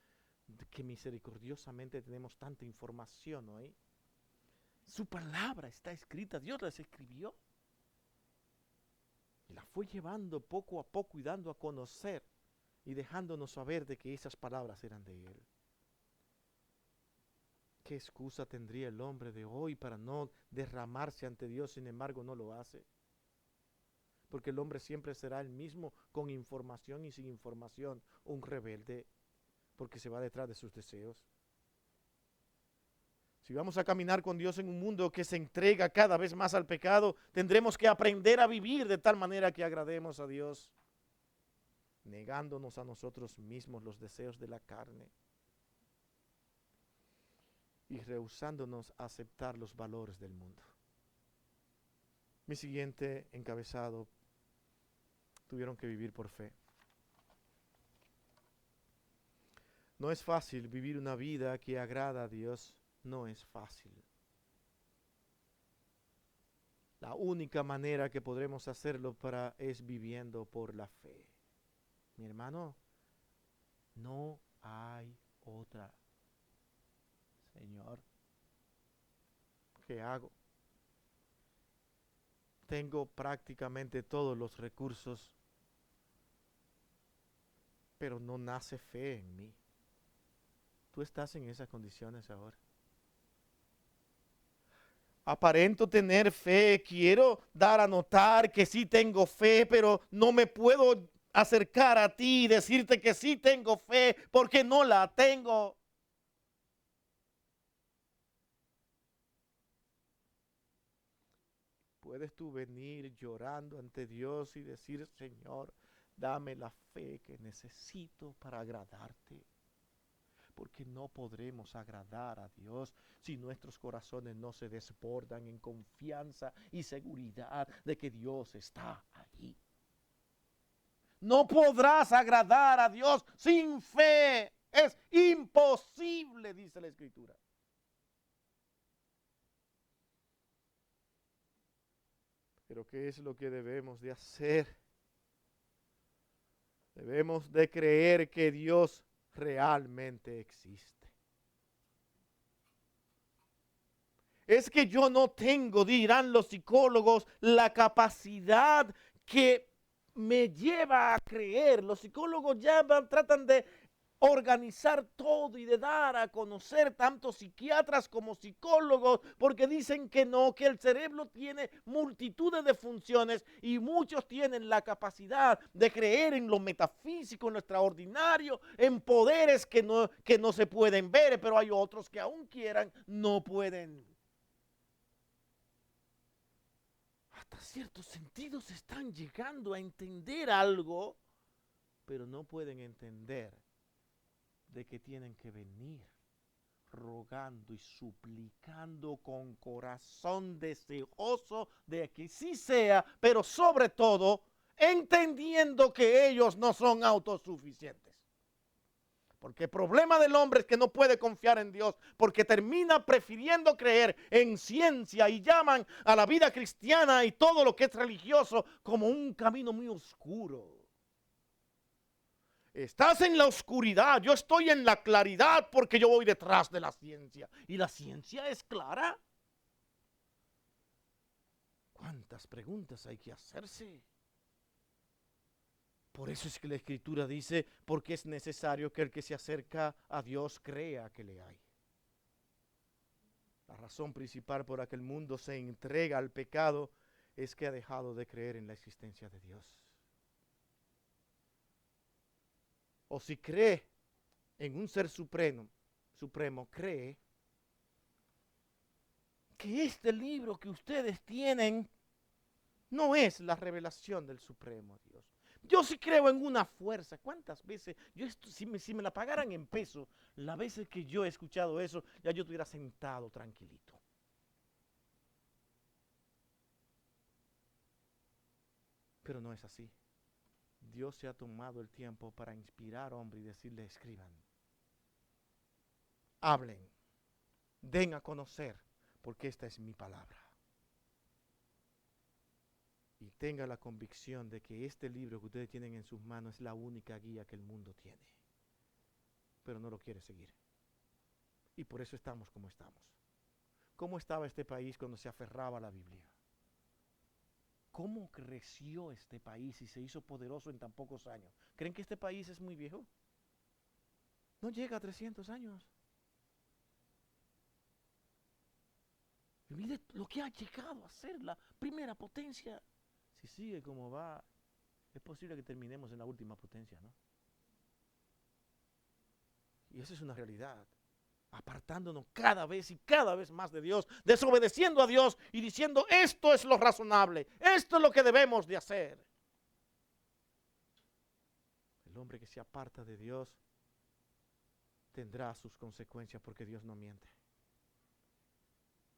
que misericordiosamente tenemos tanta información hoy. Su palabra está escrita, Dios las escribió. Y la fue llevando poco a poco y dando a conocer y dejándonos saber de que esas palabras eran de Él. ¿Qué excusa tendría el hombre de hoy para no derramarse ante Dios? Sin embargo, no lo hace. Porque el hombre siempre será el mismo, con información y sin información, un rebelde, porque se va detrás de sus deseos. Si vamos a caminar con Dios en un mundo que se entrega cada vez más al pecado, tendremos que aprender a vivir de tal manera que agrademos a Dios, negándonos a nosotros mismos los deseos de la carne y rehusándonos a aceptar los valores del mundo. Mi siguiente encabezado: tuvieron que vivir por fe. No es fácil vivir una vida que agrada a Dios. No es fácil. La única manera que podremos hacerlo es viviendo por la fe. Mi hermano, no hay otra. Señor, ¿qué hago? Tengo prácticamente todos los recursos, pero no nace fe en mí. ¿Tú estás en esas condiciones ahora? Aparento tener fe, quiero dar a notar que sí tengo fe, pero no me puedo acercar a ti y decirte que sí tengo fe porque no la tengo. Puedes tú venir llorando ante Dios y decir: Señor, dame la fe que necesito para agradarte. Porque no podremos agradar a Dios si nuestros corazones no se desbordan en confianza y seguridad de que Dios está allí. No podrás agradar a Dios sin fe. Es imposible, dice la Escritura. Pero ¿qué es lo que debemos de hacer? Debemos de creer que Dios realmente existe. Es que yo no tengo, dirán los psicólogos, la capacidad que me lleva a creer. Los psicólogos tratan de organizar todo y de dar a conocer tanto psiquiatras como psicólogos, porque dicen que no, que el cerebro tiene multitudes de funciones y muchos tienen la capacidad de creer en lo metafísico, en lo extraordinario, en poderes que no se pueden ver, pero hay otros que aún quieran, no pueden. Hasta ciertos sentidos están llegando a entender algo, pero no pueden entender de que tienen que venir rogando y suplicando con corazón deseoso de que sí sea, pero sobre todo entendiendo que ellos no son autosuficientes. Porque el problema del hombre es que no puede confiar en Dios, porque termina prefiriendo creer en ciencia y llaman a la vida cristiana y todo lo que es religioso como un camino muy oscuro. Estás en la oscuridad, yo estoy en la claridad porque yo voy detrás de la ciencia. Y la ciencia es clara. ¿Cuántas preguntas hay que hacerse? Por eso es que la Escritura dice, porque es necesario que el que se acerca a Dios crea que le hay. La razón principal por la que el mundo se entrega al pecado es que ha dejado de creer en la existencia de Dios. O si cree en un ser supremo, cree que este libro que ustedes tienen no es la revelación del Supremo Dios. Yo sí creo en una fuerza. ¿Cuántas veces? Si me la pagaran en pesos, las veces que yo he escuchado eso, ya yo estuviera sentado tranquilito. Pero no es así. Dios se ha tomado el tiempo para inspirar a hombres y decirle, escriban, hablen, den a conocer, porque esta es mi palabra. Y tenga la convicción de que este libro que ustedes tienen en sus manos es la única guía que el mundo tiene. Pero no lo quiere seguir. Y por eso estamos como estamos. ¿Cómo estaba este país cuando se aferraba a la Biblia? ¿Cómo creció este país y se hizo poderoso en tan pocos años? ¿Creen que este país es muy viejo? No llega a 300 años. Y mire lo que ha llegado a ser la primera potencia. Si sigue como va, es posible que terminemos en la última potencia, ¿no? Y esa es una realidad. Apartándonos cada vez y cada vez más de Dios, desobedeciendo a Dios y diciendo, esto es lo razonable, esto es lo que debemos de hacer. El hombre que se aparta de Dios tendrá sus consecuencias porque Dios no miente.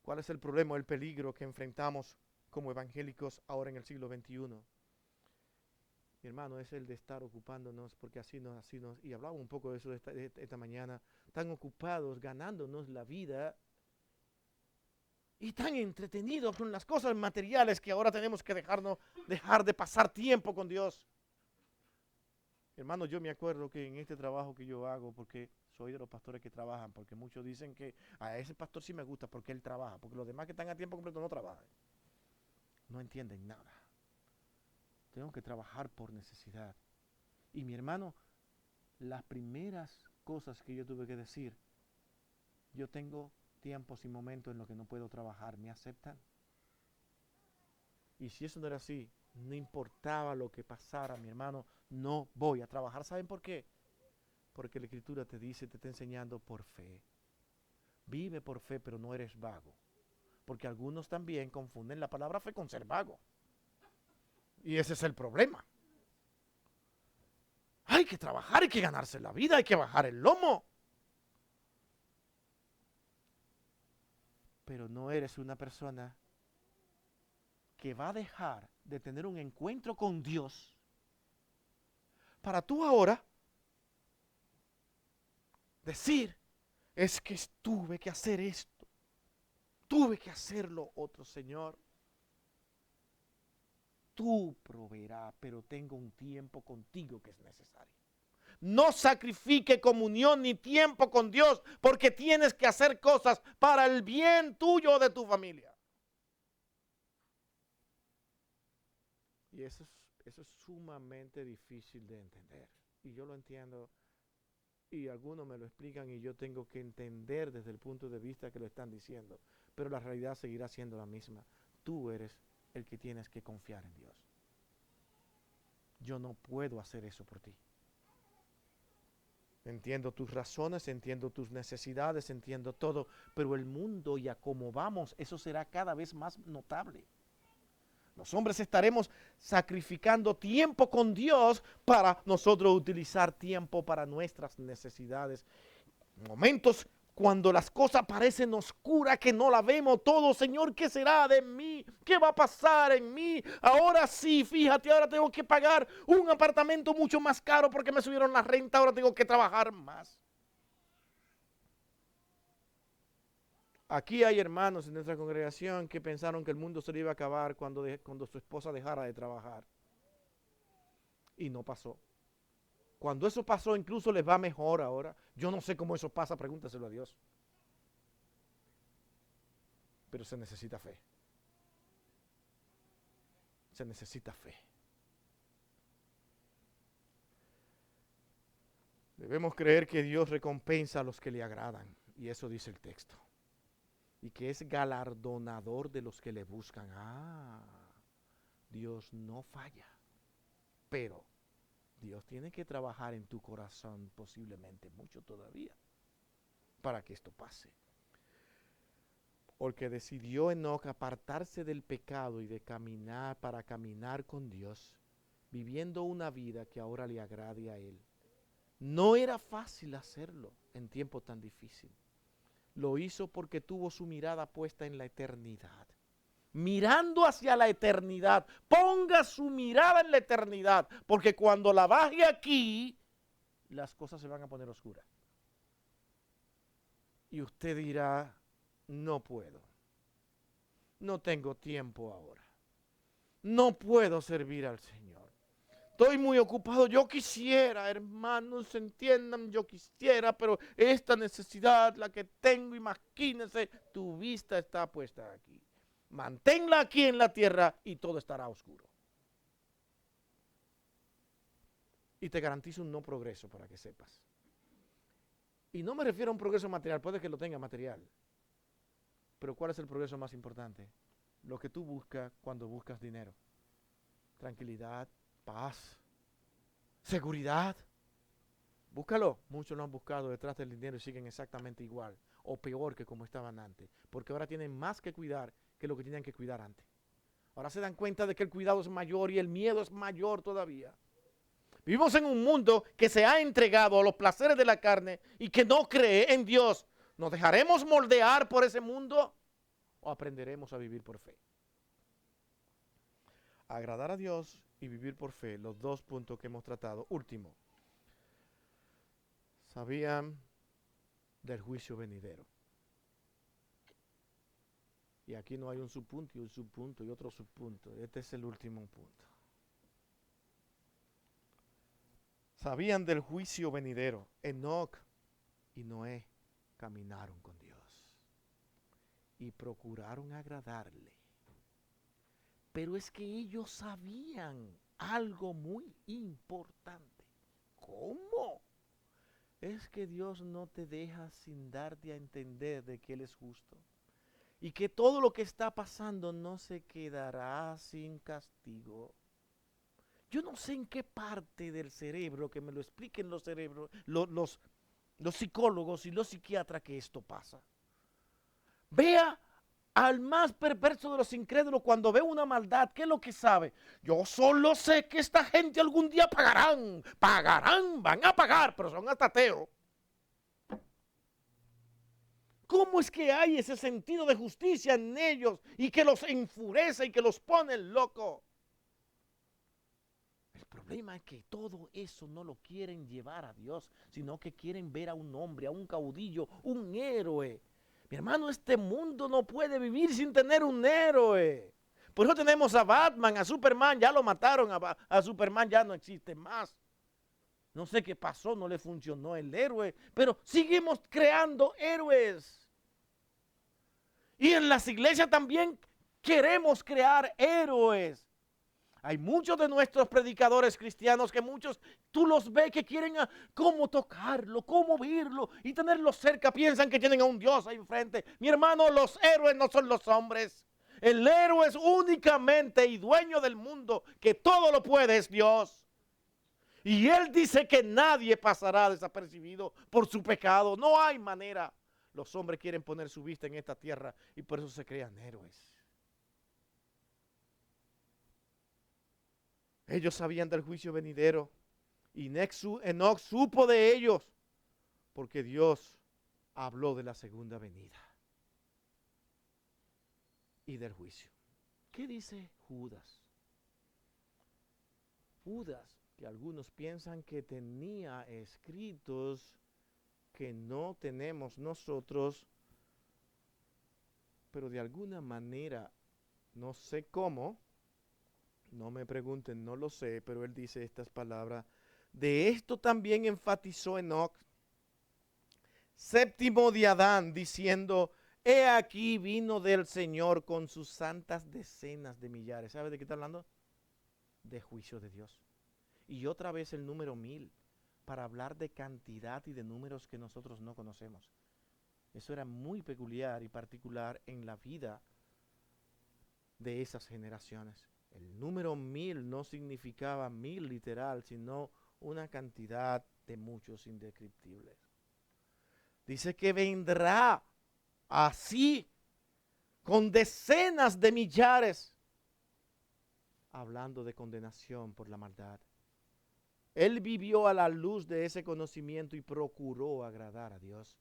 ¿Cuál es el problema, el peligro que enfrentamos como evangélicos ahora en el siglo XXI? Mi hermano, es el de estar ocupándonos, porque así nos, y hablaba un poco de eso esta mañana, tan ocupados ganándonos la vida y tan entretenidos con las cosas materiales que ahora tenemos que dejar de pasar tiempo con Dios. Hermano, yo me acuerdo que en este trabajo que yo hago, porque soy de los pastores que trabajan, porque muchos dicen que a ese pastor sí me gusta porque él trabaja, porque los demás que están a tiempo completo no trabajan. No entienden nada. Tengo que trabajar por necesidad. Y mi hermano, las primeras cosas que yo tuve que decir, yo tengo tiempos y momentos en los que no puedo trabajar, ¿me aceptan? Y si eso no era así, no importaba lo que pasara, mi hermano, no voy a trabajar. ¿Saben por qué? Porque la Escritura te dice, te está enseñando por fe. Vive por fe, pero no eres vago. Porque algunos también confunden la palabra fe con ser vago. Y ese es el problema. Hay que trabajar, hay que ganarse la vida, hay que bajar el lomo. Pero no eres una persona que va a dejar de tener un encuentro con Dios para tú ahora decir, es que tuve que hacer esto, tuve que hacerlo otro, Señor. Tú proveerás, pero tengo un tiempo contigo que es necesario. No sacrifique comunión ni tiempo con Dios porque tienes que hacer cosas para el bien tuyo o de tu familia. Y eso es sumamente difícil de entender. Y yo lo entiendo Y algunos me lo explican y yo tengo que entender desde el punto de vista que lo están diciendo. Pero la realidad seguirá siendo la misma. Tú eres el que tienes que confiar en Dios. Yo no puedo hacer eso por ti. Entiendo tus razones, entiendo tus necesidades, entiendo todo, pero el mundo y a cómo vamos, eso será cada vez más notable. Los hombres estaremos sacrificando tiempo con Dios para nosotros utilizar tiempo para nuestras necesidades. Momentos cuando las cosas parecen oscuras, que no la vemos todo. Señor, ¿qué será de mí? ¿Qué va a pasar en mí? Ahora sí, fíjate, ahora tengo que pagar un apartamento mucho más caro porque me subieron la renta, ahora tengo que trabajar más. Aquí hay hermanos en nuestra congregación que pensaron que el mundo se le iba a acabar cuando su esposa dejara de trabajar. Y no pasó. Cuando eso pasó, incluso les va mejor ahora. Yo no sé cómo eso pasa, pregúntaselo a Dios. Pero se necesita fe. Se necesita fe. Debemos creer que Dios recompensa a los que le agradan. Y eso dice el texto. Y que es galardonador de los que le buscan. Dios no falla. Pero Dios tiene que trabajar en tu corazón posiblemente mucho todavía para que esto pase. Porque decidió Enoc apartarse del pecado y de caminar para caminar con Dios, viviendo una vida que ahora le agrade a Él. No era fácil hacerlo en tiempo tan difícil. Lo hizo porque tuvo su mirada puesta en la eternidad. Mirando hacia la eternidad. Ponga su mirada en la eternidad. Porque cuando la baje aquí, las cosas se van a poner oscuras. Y usted dirá, no puedo. No tengo tiempo ahora. No puedo servir al Señor. Estoy muy ocupado. Yo quisiera, hermanos, entiendan, yo quisiera, pero esta necesidad, la que tengo, imagínense, tu vista está puesta aquí. Manténla aquí en la tierra y todo estará oscuro. Y te garantizo un no progreso para que sepas. Y no me refiero a un progreso material, puede que lo tenga material. Pero ¿cuál es el progreso más importante? Lo que tú buscas cuando buscas dinero. Tranquilidad, paz, seguridad. Búscalo. Muchos lo han buscado detrás del dinero y siguen exactamente igual o peor que como estaban antes. Porque ahora tienen más que cuidar que lo que tenían que cuidar antes. Ahora se dan cuenta de que el cuidado es mayor y el miedo es mayor todavía. Vivimos en un mundo que se ha entregado a los placeres de la carne y que no cree en Dios. ¿Nos dejaremos moldear por ese mundo o aprenderemos a vivir por fe? Agradar a Dios y vivir por fe, los dos puntos que hemos tratado. Último, sabían del juicio venidero. Y aquí no hay un subpunto y un subpunto y otro subpunto. Este es el último punto. Sabían del juicio venidero. Enoc y Noé caminaron con Dios y procuraron agradarle. Pero es que ellos sabían algo muy importante. ¿Cómo? Es que Dios no te deja sin darte a entender de que Él es justo. Y que todo lo que está pasando no se quedará sin castigo. Yo no sé en qué parte del cerebro, que me lo expliquen los cerebros, los psicólogos y los psiquiatras, que esto pasa. Vea al más perverso de los incrédulos cuando ve una maldad, ¿qué es lo que sabe? Yo solo sé que esta gente algún día pagarán, van a pagar, pero son hasta ateos. ¿Cómo es que hay ese sentido de justicia en ellos y que los enfurece y que los pone locos? El problema es que todo eso no lo quieren llevar a Dios, sino que quieren ver a un hombre, a un caudillo, un héroe. Mi hermano, este mundo no puede vivir sin tener un héroe. Por eso tenemos a Batman, a Superman, ya lo mataron, a Superman ya no existe más. No sé qué pasó, no le funcionó el héroe, pero seguimos creando héroes. Y en las iglesias también queremos crear héroes. Hay muchos de nuestros predicadores cristianos que muchos, tú los ves que quieren cómo tocarlo, cómo verlo y tenerlo cerca. Piensan que tienen a un Dios ahí enfrente. Mi hermano, los héroes no son los hombres. El héroe es únicamente y dueño del mundo, que todo lo puede, es Dios. Y Él dice que nadie pasará desapercibido por su pecado. No hay manera. Los hombres quieren poner su vista en esta tierra y por eso se crean héroes. Ellos sabían del juicio venidero y Enoc supo de ellos porque Dios habló de la segunda venida y del juicio. ¿Qué dice Judas? Judas, que algunos piensan que tenía escritos que no tenemos nosotros, pero de alguna manera, no sé cómo, no me pregunten, no lo sé, pero él dice estas palabras. De esto también enfatizó Enoc, séptimo de Adán, diciendo: he aquí vino del Señor con sus santas decenas de millares. ¿Sabe de qué está hablando? De juicio de Dios. Y otra vez el número 1000, para hablar de cantidad y de números que nosotros no conocemos. Eso era muy peculiar y particular en la vida de esas generaciones. El número 1000 no significaba 1000 literal, sino una cantidad de muchos indescriptibles. Dice que vendrá así, con decenas de millares, hablando de condenación por la maldad. Él vivió a la luz de ese conocimiento y procuró agradar a Dios.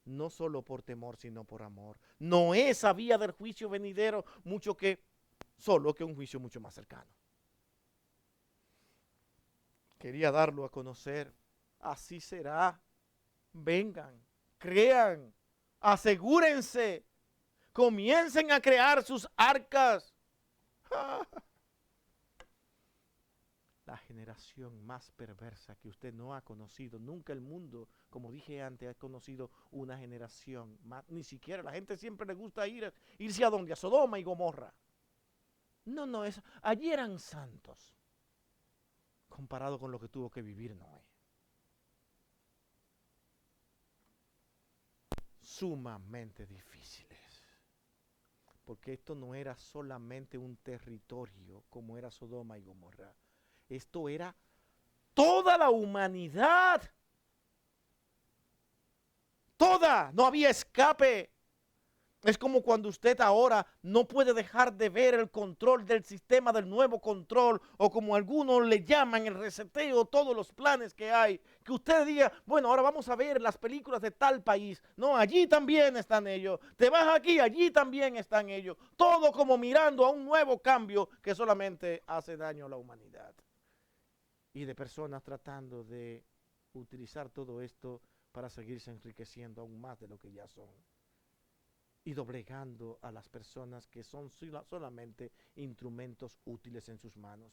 No solo por temor, sino por amor. Noé sabía del juicio venidero mucho que, solo que un juicio mucho más cercano. Quería darlo a conocer. Así será. Vengan, crean, asegúrense, comiencen a crear sus arcas. La generación más perversa que usted no ha conocido. Nunca el mundo, como dije antes, ha conocido una generación más. Ni siquiera la gente siempre le gusta irse a donde, a Sodoma y Gomorra. No, allí eran santos comparado con lo que tuvo que vivir Noé. Sumamente difíciles. Porque esto no era solamente un territorio como era Sodoma y Gomorra. Esto era toda la humanidad. Toda, no había escape. Es como cuando usted ahora no puede dejar de ver el control del sistema del nuevo control, o como algunos le llaman el reseteo, todos los planes que hay. Que usted diga, bueno, ahora vamos a ver las películas de tal país. No, allí también están ellos. Te vas aquí, allí también están ellos. Todo como mirando a un nuevo cambio que solamente hace daño a la humanidad. Y de personas tratando de utilizar todo esto para seguirse enriqueciendo aún más de lo que ya son. Y doblegando a las personas que son solamente instrumentos útiles en sus manos.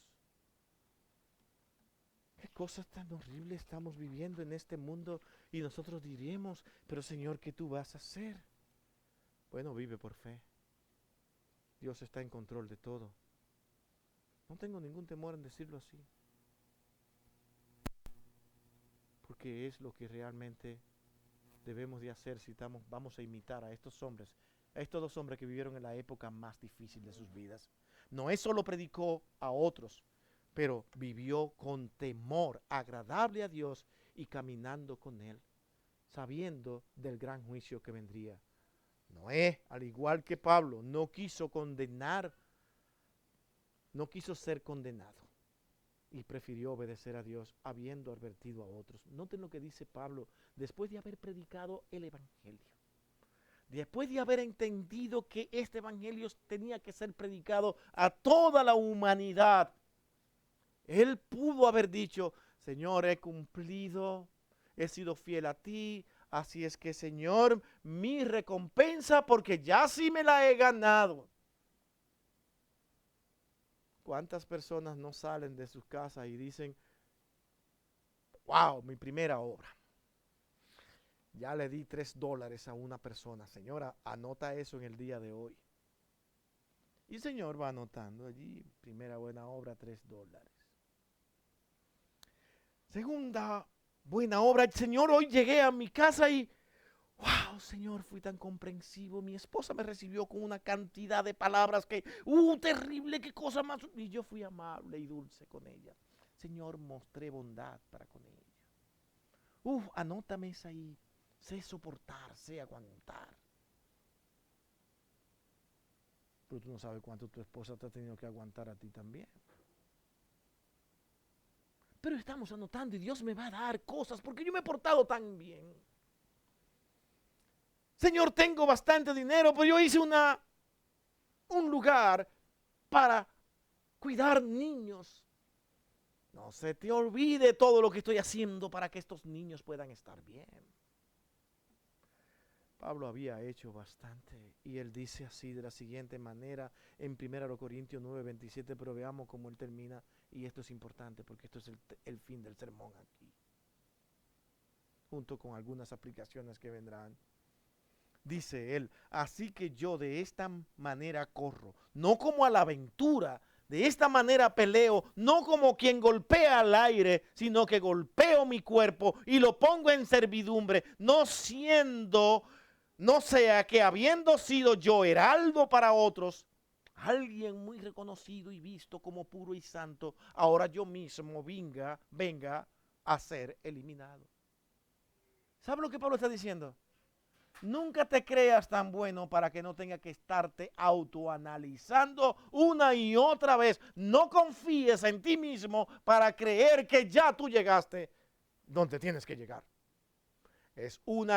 Qué cosas tan horribles estamos viviendo en este mundo y nosotros diríamos, pero Señor, ¿qué tú vas a hacer? Bueno, vive por fe. Dios está en control de todo. No tengo ningún temor en decirlo así. Porque es lo que realmente debemos de hacer si vamos a imitar a estos hombres, a estos dos hombres que vivieron en la época más difícil de sus vidas. Noé solo predicó a otros, pero vivió con temor, agradable a Dios y caminando con Él, sabiendo del gran juicio que vendría. Noé, al igual que Pablo, no quiso condenar, no quiso ser condenado y prefirió obedecer a Dios habiendo advertido a otros. Noten lo que dice Pablo después de haber predicado el Evangelio. Después de haber entendido que este Evangelio tenía que ser predicado a toda la humanidad, él pudo haber dicho, Señor, he cumplido, he sido fiel a ti, así es que, Señor, mi recompensa, porque ya sí me la he ganado. ¿Cuántas personas no salen de sus casas y dicen, wow, mi primera obra? Ya le di $3 a una persona. Señora, anota eso en el día de hoy. Y el Señor va anotando allí, primera buena obra, $3. Segunda buena obra, Señor, hoy llegué a mi casa y, wow, Señor, fui tan comprensivo. Mi esposa me recibió con una cantidad de palabras que, terrible, qué cosa más. Y yo fui amable y dulce con ella. Señor, mostré bondad para con ella. Anótame esa ahí. Sé soportar, sé aguantar. Pero tú no sabes cuánto tu esposa te ha tenido que aguantar a ti también. Pero estamos anotando y Dios me va a dar cosas porque yo me he portado tan bien. Señor, tengo bastante dinero, pero yo hice un lugar para cuidar niños. No se te olvide todo lo que estoy haciendo para que estos niños puedan estar bien. Pablo había hecho bastante y él dice así de la siguiente manera en 1 Corintios 9:27, pero veamos cómo él termina y esto es importante porque esto es el fin del sermón aquí, junto con algunas aplicaciones que vendrán. Dice él, así que yo de esta manera corro, no como a la aventura, de esta manera peleo, no como quien golpea al aire, sino que golpeo mi cuerpo y lo pongo en servidumbre, no sea que habiendo sido yo heraldo para otros, alguien muy reconocido y visto como puro y santo, ahora yo mismo venga a ser eliminado. ¿Sabe lo que Pablo está diciendo? Nunca te creas tan bueno para que no tenga que estarte autoanalizando una y otra vez. No confíes en ti mismo para creer que ya tú llegaste donde tienes que llegar. Es un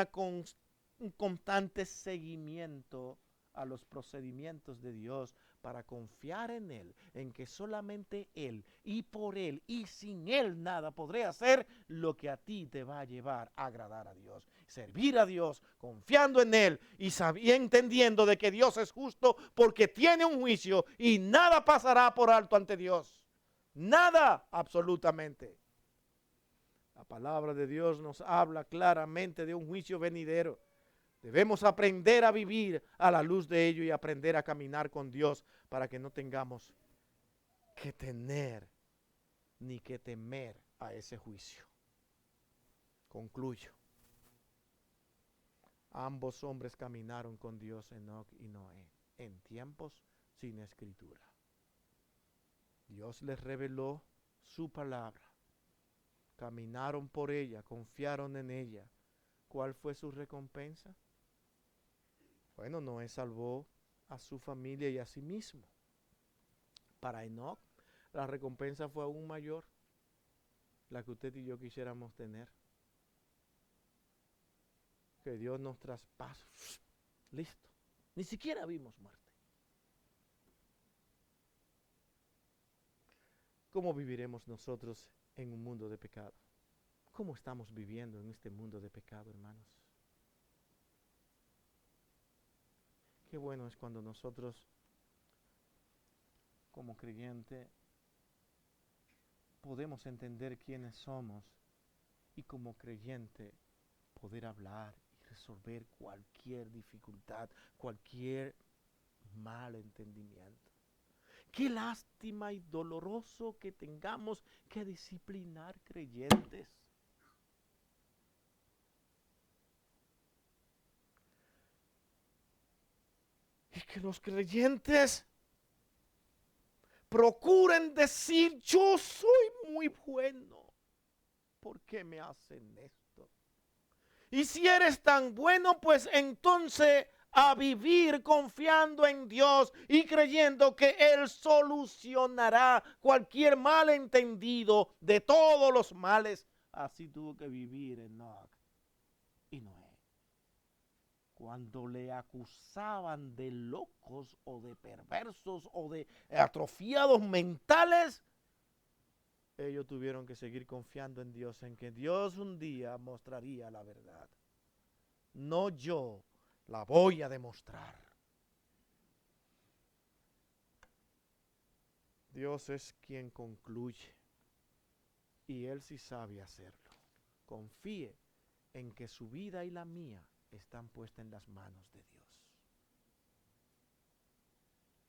constante seguimiento a los procedimientos de Dios para confiar en Él, en que solamente Él y por Él y sin Él nada podré hacer lo que a ti te va a llevar a agradar a Dios, servir a Dios, confiando en Él y entendiendo de que Dios es justo porque tiene un juicio y nada pasará por alto ante Dios. Nada, absolutamente. La palabra de Dios nos habla claramente de un juicio venidero. Debemos aprender a vivir a la luz de ello y aprender a caminar con Dios para que no tengamos que tener ni que temer a ese juicio. Concluyo. Ambos hombres caminaron con Dios, Enoc y Noé, en tiempos sin escritura. Dios les reveló su palabra. Caminaron por ella, confiaron en ella. ¿Cuál fue su recompensa? Bueno, Noé salvó a su familia y a sí mismo. Para Enoc, la recompensa fue aún mayor, la que usted y yo quisiéramos tener. Que Dios nos traspase. Listo. Ni siquiera vimos muerte. ¿Cómo viviremos nosotros en un mundo de pecado? ¿Cómo estamos viviendo en este mundo de pecado, hermanos? Qué bueno es cuando nosotros, como creyentes, podemos entender quiénes somos y como creyente poder hablar y resolver cualquier dificultad, cualquier mal entendimiento. Qué lástima y doloroso que tengamos que disciplinar creyentes. Y que los creyentes procuren decir, yo soy muy bueno. ¿Por qué me hacen esto? Y si eres tan bueno, pues entonces a vivir confiando en Dios y creyendo que Él solucionará cualquier malentendido de todos los males. Así tuvo que vivir Enoc y Noé. Cuando le acusaban de locos o de perversos o de atrofiados mentales, ellos tuvieron que seguir confiando en Dios, en que Dios un día mostraría la verdad. No yo la voy a demostrar. Dios es quien concluye y Él sí sabe hacerlo. Confíe en que su vida y la mía están puestas en las manos de Dios.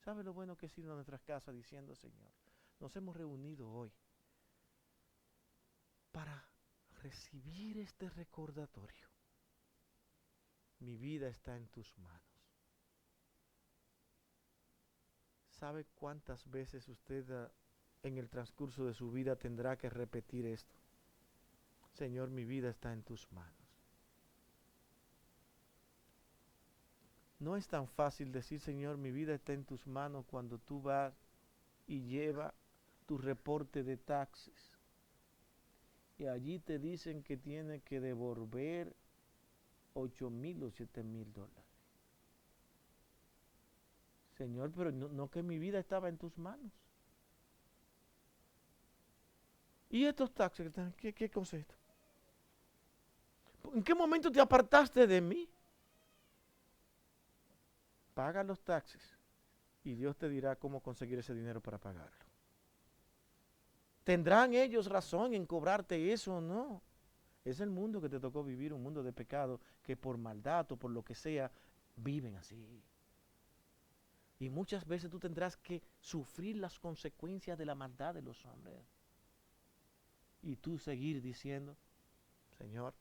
¿Sabe lo bueno que es ir a nuestras casas diciendo, Señor, nos hemos reunido hoy para recibir este recordatorio? Mi vida está en tus manos. ¿Sabe cuántas veces usted en el transcurso de su vida tendrá que repetir esto? Señor, mi vida está en tus manos. No es tan fácil decir, Señor, mi vida está en tus manos cuando tú vas y llevas tu reporte de taxes. Y allí te dicen que tienes que devolver 8,000 o 7,000 dólares. Señor, pero no que mi vida estaba en tus manos. ¿Y estos taxes? ¿Qué cosa es esto? ¿En qué momento te apartaste de mí? Paga los taxes y Dios te dirá cómo conseguir ese dinero para pagarlo. ¿Tendrán ellos razón en cobrarte eso o no? Es el mundo que te tocó vivir, un mundo de pecado, que por maldad o por lo que sea, viven así. Y muchas veces tú tendrás que sufrir las consecuencias de la maldad de los hombres. Y tú seguir diciendo, Señor,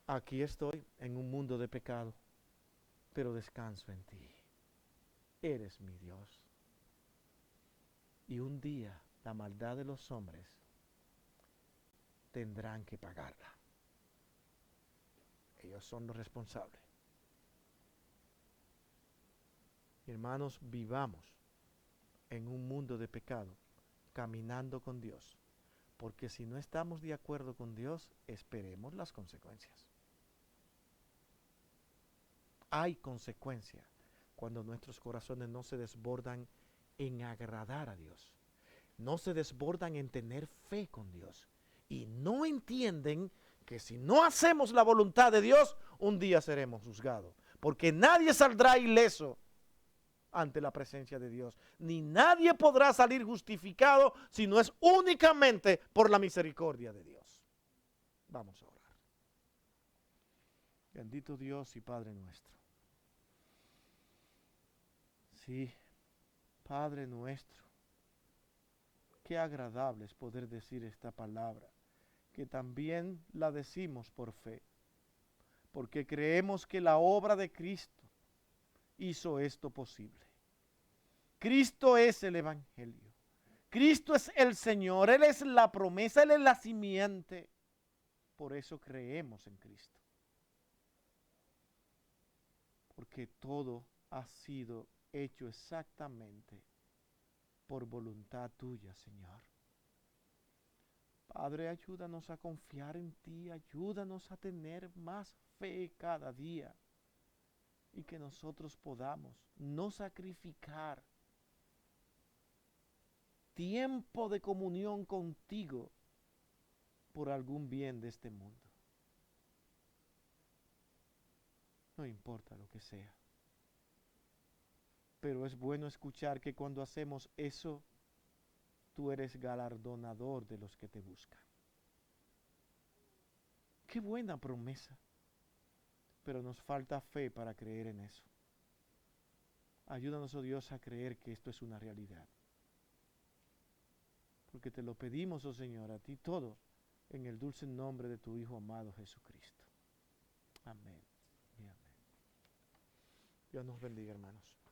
aquí estoy en un mundo de pecado, pero descanso en ti. Eres mi Dios. Y un día la maldad de los hombres tendrán que pagarla. Ellos son los responsables. Hermanos, vivamos en un mundo de pecado, caminando con Dios. Porque si no estamos de acuerdo con Dios, esperemos las consecuencias. Hay consecuencia cuando nuestros corazones no se desbordan en agradar a Dios. No se desbordan en tener fe con Dios. Y no entienden que si no hacemos la voluntad de Dios, un día seremos juzgados. Porque nadie saldrá ileso ante la presencia de Dios. Ni nadie podrá salir justificado si no es únicamente por la misericordia de Dios. Vamos a orar. Bendito Dios y Padre nuestro. Sí, Padre nuestro. Qué agradable es poder decir esta palabra, que también la decimos por fe, porque creemos que la obra de Cristo hizo esto posible. Cristo es el Evangelio. Cristo es el Señor, Él es la promesa, Él es la simiente. Por eso creemos en Cristo. Porque todo ha sido hecho exactamente por voluntad tuya, Señor. Padre, ayúdanos a confiar en ti, ayúdanos a tener más fe cada día y que nosotros podamos no sacrificar tiempo de comunión contigo por algún bien de este mundo. No importa lo que sea. Pero es bueno escuchar que cuando hacemos eso, tú eres galardonador de los que te buscan. Qué buena promesa. Pero nos falta fe para creer en eso. Ayúdanos, oh Dios, a creer que esto es una realidad. Porque te lo pedimos, oh Señor, a ti todo, en el dulce nombre de tu Hijo amado Jesucristo. Amén y amén. Dios nos bendiga, hermanos.